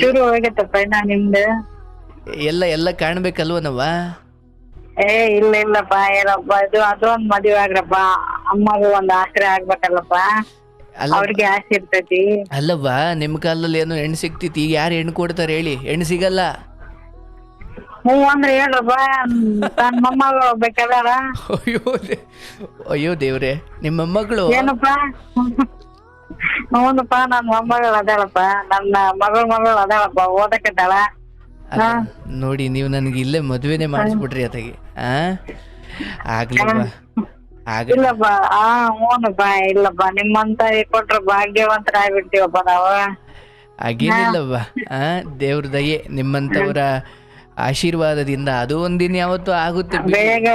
ಶುರು ಹೋಗತ್ತಪ್ಪ. ಇನ್ನ ನಿಮ್ದು ಎಲ್ಲ ಕಾಣ್ಬೇಕಲ್ವನವ? ಇಲ್ಲಪ್ಪ, ಏನಪ್ಪ ಇದು ಅದೊಂದ್ ಮದುವೆ ಆಗ್ರಪ್ಪ. ಅಮ್ಮಗೂ ಒಂದ್ ಆಶ್ರಯ ಆಗ್ಬೇಕಲ್ಲಪ್ಪ, ಅವ್ರಿಗೆ ಆಸೆ ಇರ್ತೈತಿ. ಅಲ್ಲವಾ, ನಿಮ್ ಕಾಲದಲ್ಲಿ ಏನೋ ಹೆಣ್ಣು ಸಿಕ್ತಿತಿ. ಈಗ ಯಾರು ಹೆಣ್ಣು ಕೊಡ್ತಾರೆ ಹೇಳಿ? ಹೆಣ್ಣು ಸಿಗಲ್ಲ. ಹ್ಞೂ ಅಂದ್ರೆ ಹೇಳ್ರಪ್ಪ, ತನ್ನ ಮೊಮ್ಮಗಳು ಬೇಕಾದಾರ. ಅಯ್ಯೋ ದೇವ್ರೆ, ನಿಮ್ಮ ಮೊಮ್ಮಗಳು? ಏನಪ್ಪ? ಹೌದಪ್ಪ, ನನ್ ಮೊಮ್ಮಗಳು ಅದಾಳಪ್ಪ. ನನ್ನ ಮಗಳು ಅದಾಳಪ್ಪ, ಓದಕತ್ತಾಳ. ನೋಡಿ, ನೀವು ನನಗೆ ಇಲ್ಲೇ ಮದ್ವೆನೆ ಮಾಡಿಸ್ಬಿಟ್ರಿ ಅತಗೆ. ಆಗ್ಲಿಲ್ಲ. ಇಲ್ಲಪ್ಪ, ಹ್ಞೂನಪ್ಪ. ಇಲ್ಲಪ್ಪ, ನಿಮ್ಮಂತ ಕೊಟ್ರ ಭಾಗ್ಯವಂತರ ಆಗ್ಬಿಡ್ತೀವಪ್ಪ ನಾವು. ಹಾಗೇನಿಲ್ಲವ್ವ, ದೇವ್ರ ದಯೆ, ನಿಮ್ಮಂತವರ ಆಶೀರ್ವಾದದಿಂದ ಅದು ಒಂದಿನ ಯಾವತ್ತು ಆಗುತ್ತೆ. ಬೇಗ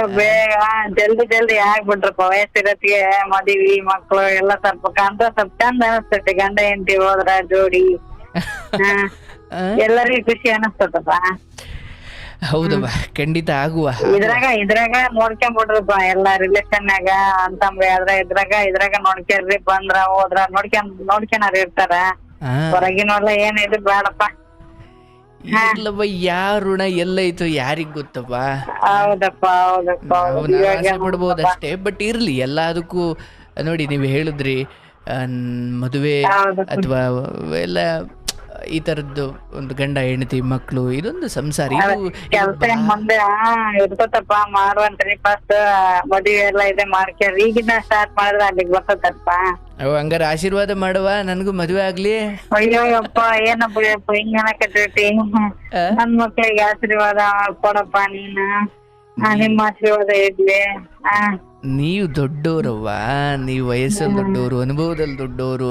ಜಲ್ದಿ ಆಗ್ಬಿಟ್ರಪ್ಪ. ವಯಸ್ಸಿರತ್ತಿಗೆ ಮದುವೆ, ಮಕ್ಳು ಎಲ್ಲ ಸ್ವಲ್ಪ ಕಾಣ್ತ ಸ್ವಲ್ಪ ಚಂದ ಅನಸ್ತೈತಿ. ಗಂಡ ಹೆಂಡತಿ ಹೋದ್ರ ಜೋಡಿ ಎಲ್ಲರಿಗೂ ಖುಷಿ ಅನಸ್ತದಪ್ಪ. ಹೌದವ್ವ, ಖಂಡಿತ ಆಗುವ. ಇದ್ರಾಗ ನೋಡ್ಕೊಂಡ್ಬಿಡ್ರಪ್ಪ, ಎಲ್ಲಾ ರಿಲೇಷನ್ನಾಗ ಅಂತಂಬ್ರಿ ಆದ್ರ ಇದ್ರಾಗ ನೋಡ್ಕ್ಯಾರ್ರಿ. ಬಂದ್ರ ಹೋದ್ರ ನೋಡ್ಕೊನಾರ ಇರ್ತಾರ. ಹೊರಗಿನವಲ್ಲ ಏನಿದು ಬೇಡಪ್ಪ. ಇಲ್ಲವ್ವ, ಯಾರ ಋಣ ಎಲ್ಲೈತು ಯಾರಿಗ್ ಗೊತ್ತಪ್ಪ. ಹೌದಪ್ಪ ಆಸೆ ಪಡ್ಬೋದಷ್ಟೇ, ಬಟ್ ಇರ್ಲಿ ಎಲ್ಲದಕ್ಕೂ. ನೋಡಿ, ನೀವು ಹೇಳಿದ್ರಿ ಮದುವೆ ಅಥವಾ ಎಲ್ಲ ಈ ತರದ್ದು ಒಂದು ಗಂಡ ಹೆಂಡತಿ ಮಕ್ಕಳು, ಇದೊಂದು ಸಂಸಾರ. ಕೆಲ್ಸ ಮುಂದೆ ಇರ್ತತಪ್ಪ, ಮಾಡುವಂತ್ರಿ. ಫಸ್ಟ್ ಮದುವೆ ಎಲ್ಲ ಇದೆ ಮಾಡ್ಕ್ಯಾರ. ಈಗಿನ ಸ್ಟಾರ್ಟ್ ಮಾಡಿದ್ರೆ ಅಲ್ಲಿಗೆ ಬರ್ತದಪ್ಪ. ಹಂಗಾರ ಆಶೀರ್ವಾದ ಮಾಡುವ, ನನ್ಗೂ ಮದುವೆ ಆಗ್ಲಿ. ಅಯ್ಯೋಯಪ್ಪ, ಏನಪ್ಪ ಹಿಂಗ ಅನ್ನಕತ್ತೈತಿ? ನನ್ ಮಕ್ಳಿಗೆ ಆಶೀರ್ವಾದ ಕೊಡಪ್ಪ ನೀನು. ನಿಮ್ಮ ಆಶೀರ್ವಾದ ಇರ್ಲಿ. ನೀವು ದೊಡ್ಡೋರವ್ವ, ನೀವು ವಯಸ್ಸಲ್ಲಿ ದೊಡ್ಡವರು, ಅನುಭವದಲ್ಲಿ ದೊಡ್ಡವರು.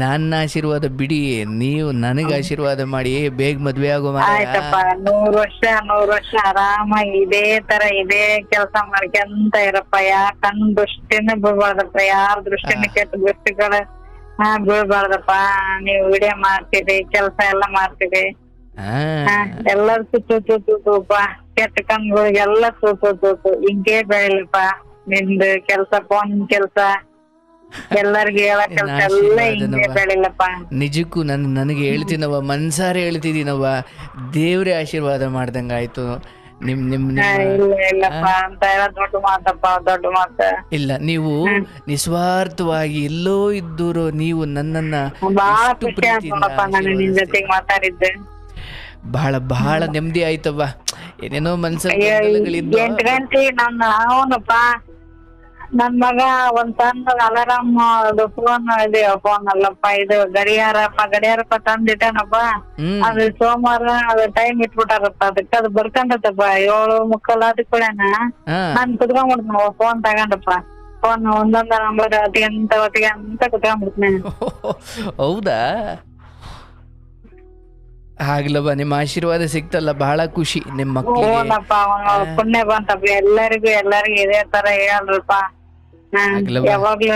ನನ್ನ ಆಶೀರ್ವಾದ ಬಿಡಿ, ನೀವು ನನಗೆ ಆಶೀರ್ವಾದ ಮಾಡಿ ಬೇಗ ಮದ್ವೆ ಆಗೋ ಮಾರಾಯ. ಆಯ್ತಪ್ಪ, 100 ವರ್ಷ ಆರಾಮಾಗಿ ಇದೇ ತರ ಇದೇ ಕೆಲಸ ಮಾಡ್ಕೊಂತ ಇರಪ್ಪ. ಯಾರ ಕಣ್ ದೃಷ್ಟಿನ ಬೀಳ್ಬಾರ್ದಪ್ಪ, ಯಾರ ದೃಷ್ಟಿನ ಕೆಟ್ಟ ದೃಷ್ಟಿಗಳ ಬೀಳ್ಬಾರ್ದಪ್ಪ. ನೀವು ವಿಡಿಯೋ ಮಾಡ್ತೀರಿ, ಕೆಲಸ ಎಲ್ಲಾ ಮಾಡ್ತೀರಿ, ಎಲ್ಲಾರು ತೂಪ ಕೆಟ್ಟ ಕಣ್ಗಳಿಗೆಲ್ಲ ತೂತು ಹಿಂಗೇ ಬೆಳಿಲಪ್ಪ. ನಿಂದು ಕೆಲ್ಸ, ಫೋನ್ ಕೆಲ್ಸ, ಎಲ್ಲರಿಗೂ ಹೇಳೋ ಕೆಲ್ಸ ಎಲ್ಲ ಹಿಂಗೆ ಬೆಳಿಲಪ್ಪ. ನಿಜಕ್ಕೂ ನನಗೆ ಹೇಳ್ತೀನವ, ಮನ್ಸಾರೆ ಹೇಳ್ತಿದ್ದೀನವ, ದೇವ್ರೇ ಆಶೀರ್ವಾದ ಮಾಡ್ದಂಗ ಆಯ್ತು. ಇಲ್ಲಪ್ಪ ಅಂತ ಎಲ್ಲ ದೊಡ್ಡ ಮಾತಪ್ಪ, ದೊಡ್ಡ ಮಾತ. ಇಲ್ಲ, ನೀವು ನಿಸ್ವಾರ್ಥವಾಗಿ ಎಲ್ಲೋ ಇದ್ದೂರು ನೀವು ನನ್ನನ್ನ ಬಾಳ ಖುಷಿ ಆಯ್ತು ನೋಡಪ್ಪ ನಾನು ನಿನ್ ಜೊತೆಗೆ ಮಾತಾಡಿದ್ದೆ. ಬಹಳ ಬಹಳ ನೆಮ್ಮದಿ ಆಯ್ತವ್ವ. ಏನೇನೋ ಮನ್ಸಲ್ಲಿ 8 ಗಂಟೆ ಅವನಪ್ಪ ನನ್ ಮಗ ಒಂದ್ ಸಣ್ಣ ಅಲಾರಾಮ್ ಫೋನ್ ಅಲ್ಲಪ್ಪ, ಇದು ಗಡಿಯಾರಪ್ಪ ತಂದಿಟ್ಟನಪ್ಪ. ಅದು ಸೋಮವಾರ ಅದು ಟೈಮ್ ಇಟ್ಬಿಟ್ಟಾರಪ್ಪ, ಅದಕ್ಕೆ ಅದು ಬರ್ಕೊಂಡತ್ತಪ್ಪ 7:15 ಅದಕ್ಕೆ ಕೂಡ ನಾನ್ ಕುತ್ಕೊಂಡ್ಬಿಡ್ತೀನಿ ಫೋನ್ ತಗೊಂಡಪ್ಪ. ಫೋನ್ ಒಂದೊಂದ ನಂಬರ್ ಹೊತ್ತಿಗೆ ಅಂತ ಕುತ್ಕೊಂಡ್ಬಿಡ್ತೀನಿ. ಹೌದಾ? ಆಗ್ಲವ, ನಿಮ್ಮ ಆಶೀರ್ವಾದ ಸಿಕ್ತಲ್ಲ, ಬಹಳ ಖುಷಿ. ನಿಮ್ಮ ಮಕ್ಕಳಿಗೆ ಪುಣ್ಯ ಬಂತಪ್ಪ. ಎಲ್ಲರಿಗೂ ಇದೇ ತರ ಹೇಳ್ರಪ್ಪ. ಯಾವಾಗ್ಲೂ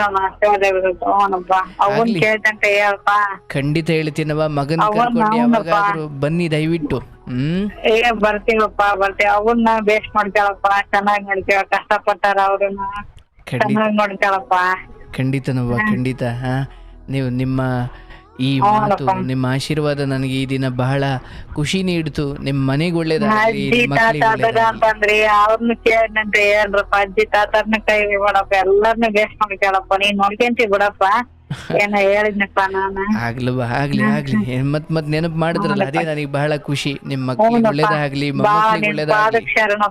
ಅವನ್ ಕೇಳ್ತಂತ ಹೇಳ್ಪ. ಖಂಡಿತ ಹೇಳ್ತೀನವ, ಮಗನ್ ಕರ್ಕೊಂಡು ಯಾವಾಗಾದ್ರೂ ಬನ್ನಿ ದಯವಿಟ್ಟು. ಬರ್ತೀವಪ್ಪ, ಅವನ್ನ ಬೇಸ್ ಮಾಡ್ಕೊಳಪ್ಪ, ಚೆನ್ನಾಗಿ ನೋಡ್ಕೇಳ. ಕಷ್ಟಪಟ್ಟಾರ ಅವ್ರನ್ನ ಚೆನ್ನಾಗಿ ನೋಡ್ಕೊಳಪ್ಪ. ಖಂಡಿತನವ್ವ, ಖಂಡಿತ. ನೀವು ನಿಮ್ಮ ಈ ಮಾತು, ನಿಮ್ಮ ಆಶೀರ್ವಾದ ನನಗೆ ಈ ದಿನ ಬಹಳ ಖುಷಿ ನೀಡ್ತು. ನಿಮ್ಮ ಮನೆಗೆ ಒಳ್ಳೇದಾಗ್ಲಿ, ಅಂತಂದ್ರಿ ಅವ್ರನ್ನ ಕೇಳಂತ ಹೇಳ್ರಪ್ಪ. ಅಜ್ಜಿ ತಾತರ್ನ ಕೈ ಬಿಡಪ್ಪ, ಎಲ್ಲಾರ್ನು ಬೇಸ್ ಮಾಡ್ಕೊಳಪ್ಪ. ನೀನ್ ನೋಡ್ಕೊಂತಿ ಬಿಡಪ್ಪ, ಏನೋ ಹೇಳಿದ್ನಪ್ಪ ನಾನು. ಆಗ್ಲಿ ಮತ್ ನೆನಪು ಮಾಡಿದ್ರಲ್ಲ, ಅದೇ ನನಗೆ ಬಹಳ ಖುಷಿ. ನಿಮ್ಮ ಮಕ್ಕಳಿಗೆ ಒಳ್ಳೇದಾಗ್ಲಿ, ಮೊಮ್ಮಕ್ಕಳಿಗೆ ಒಳ್ಳೇದಾಗ್ಲಿ. ಶರಣ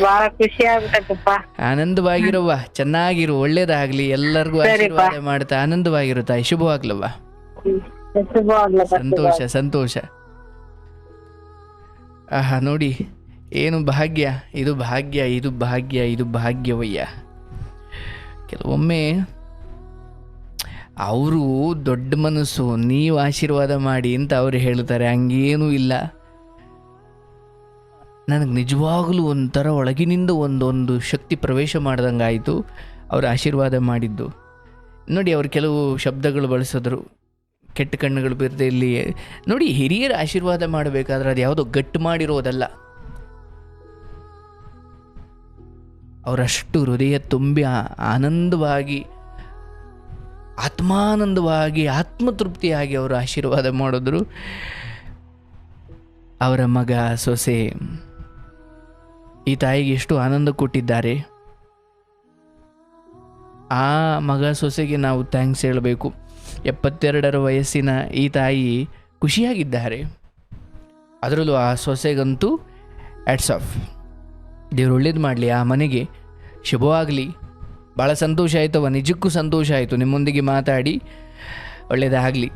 ಬಹಳ ಖುಷಿ ಆಗ್ಬಿಟ್ಟಪ್ಪ. ಆನಂದವಾಗಿರುವ, ಚೆನ್ನಾಗಿರು, ಒಳ್ಳೇದಾಗ್ಲಿ. ಎಲ್ಲರಿಗೂ ಆಶೀರ್ವಾದ ಮಾಡ್ತಾ ಆನಂದವಾಗಿರು ತಾಯಿ. ಶುಭವಾಗ್ಲವ್ವ. ಸಂತೋಷ. ಆಹಾ, ನೋಡಿ ಏನು ಭಾಗ್ಯ, ಇದು ಭಾಗ್ಯವಯ್ಯ. ಕೆಲವೊಮ್ಮೆ ಅವರು ದೊಡ್ಡ ಮನಸ್ಸು, ನೀವು ಆಶೀರ್ವಾದ ಮಾಡಿ ಅಂತ ಅವ್ರು ಹೇಳ್ತಾರೆ. ಹಂಗೇನೂ ಇಲ್ಲ. ನನಗೆ ನಿಜವಾಗಲೂ ಒಂಥರ ಒಳಗಿನಿಂದ ಒಂದೊಂದು ಶಕ್ತಿ ಪ್ರವೇಶ ಮಾಡ್ದಂಗಾಯಿತು ಅವ್ರ ಆಶೀರ್ವಾದ ಮಾಡಿದ್ದು. ನೋಡಿ, ಅವ್ರು ಕೆಲವು ಶಬ್ದಗಳು ಬಳಸಿದ್ರು, ಕೆಟ್ಟ ಕಣ್ಣುಗಳು ಬೀರದೆ ಇಲ್ಲಿ. ನೋಡಿ, ಹಿರಿಯರ ಆಶೀರ್ವಾದ ಮಾಡಬೇಕಾದ್ರೆ ಅದು ಯಾವುದೋ ಗಟ್ಟು ಮಾಡಿರೋದಲ್ಲ. ಅವರಷ್ಟು ಹೃದಯ ತುಂಬಿ ಆನಂದವಾಗಿ, ಆತ್ಮಾನಂದವಾಗಿ, ಆತ್ಮತೃಪ್ತಿಯಾಗಿ ಅವರು ಆಶೀರ್ವಾದ ಮಾಡಿದ್ರು. ಅವರ ಮಗ ಸೊಸೆ ಈ ತಾಯಿಗೆ ಎಷ್ಟು ಆನಂದ ಕೊಟ್ಟಿದ್ದಾರೆ. ಆ ಮಗ ಸೊಸೆಗೆ ನಾವು ಥ್ಯಾಂಕ್ಸ್ ಹೇಳಬೇಕು. 72 ವಯಸ್ಸಿನ ಈ ತಾಯಿ ಖುಷಿಯಾಗಿದ್ದಾರೆ. ಅದರಲ್ಲೂ ಆ ಸೊಸೆಗಂತೂ ಹ್ಯಾಟ್ಸ್ ಆಫ್. ದೇವ್ರು ಒಳ್ಳೇದು ಮಾಡಲಿ, ಆ ಮನೆಗೆ ಶುಭವಾಗಲಿ. ಭಾಳ ಸಂತೋಷ ಆಯ್ತವ, ನಿಜಕ್ಕೂ ಸಂತೋಷ ಆಯಿತು ನಿಮ್ಮೊಂದಿಗೆ ಮಾತಾಡಿ. ಒಳ್ಳೆಯದಾಗಲಿ.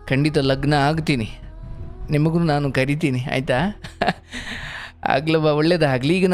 ಖಂಡಿತ ಲಗ್ನ ಆಗ್ತೀನಿ, ನಿಮಗೂ ನಾನು ಕರಿತೀನಿ, ಆಯಿತಾ? ಆಗ್ಲವ, ಒಳ್ಳೆಯದಾಗಲಿ. ಈಗ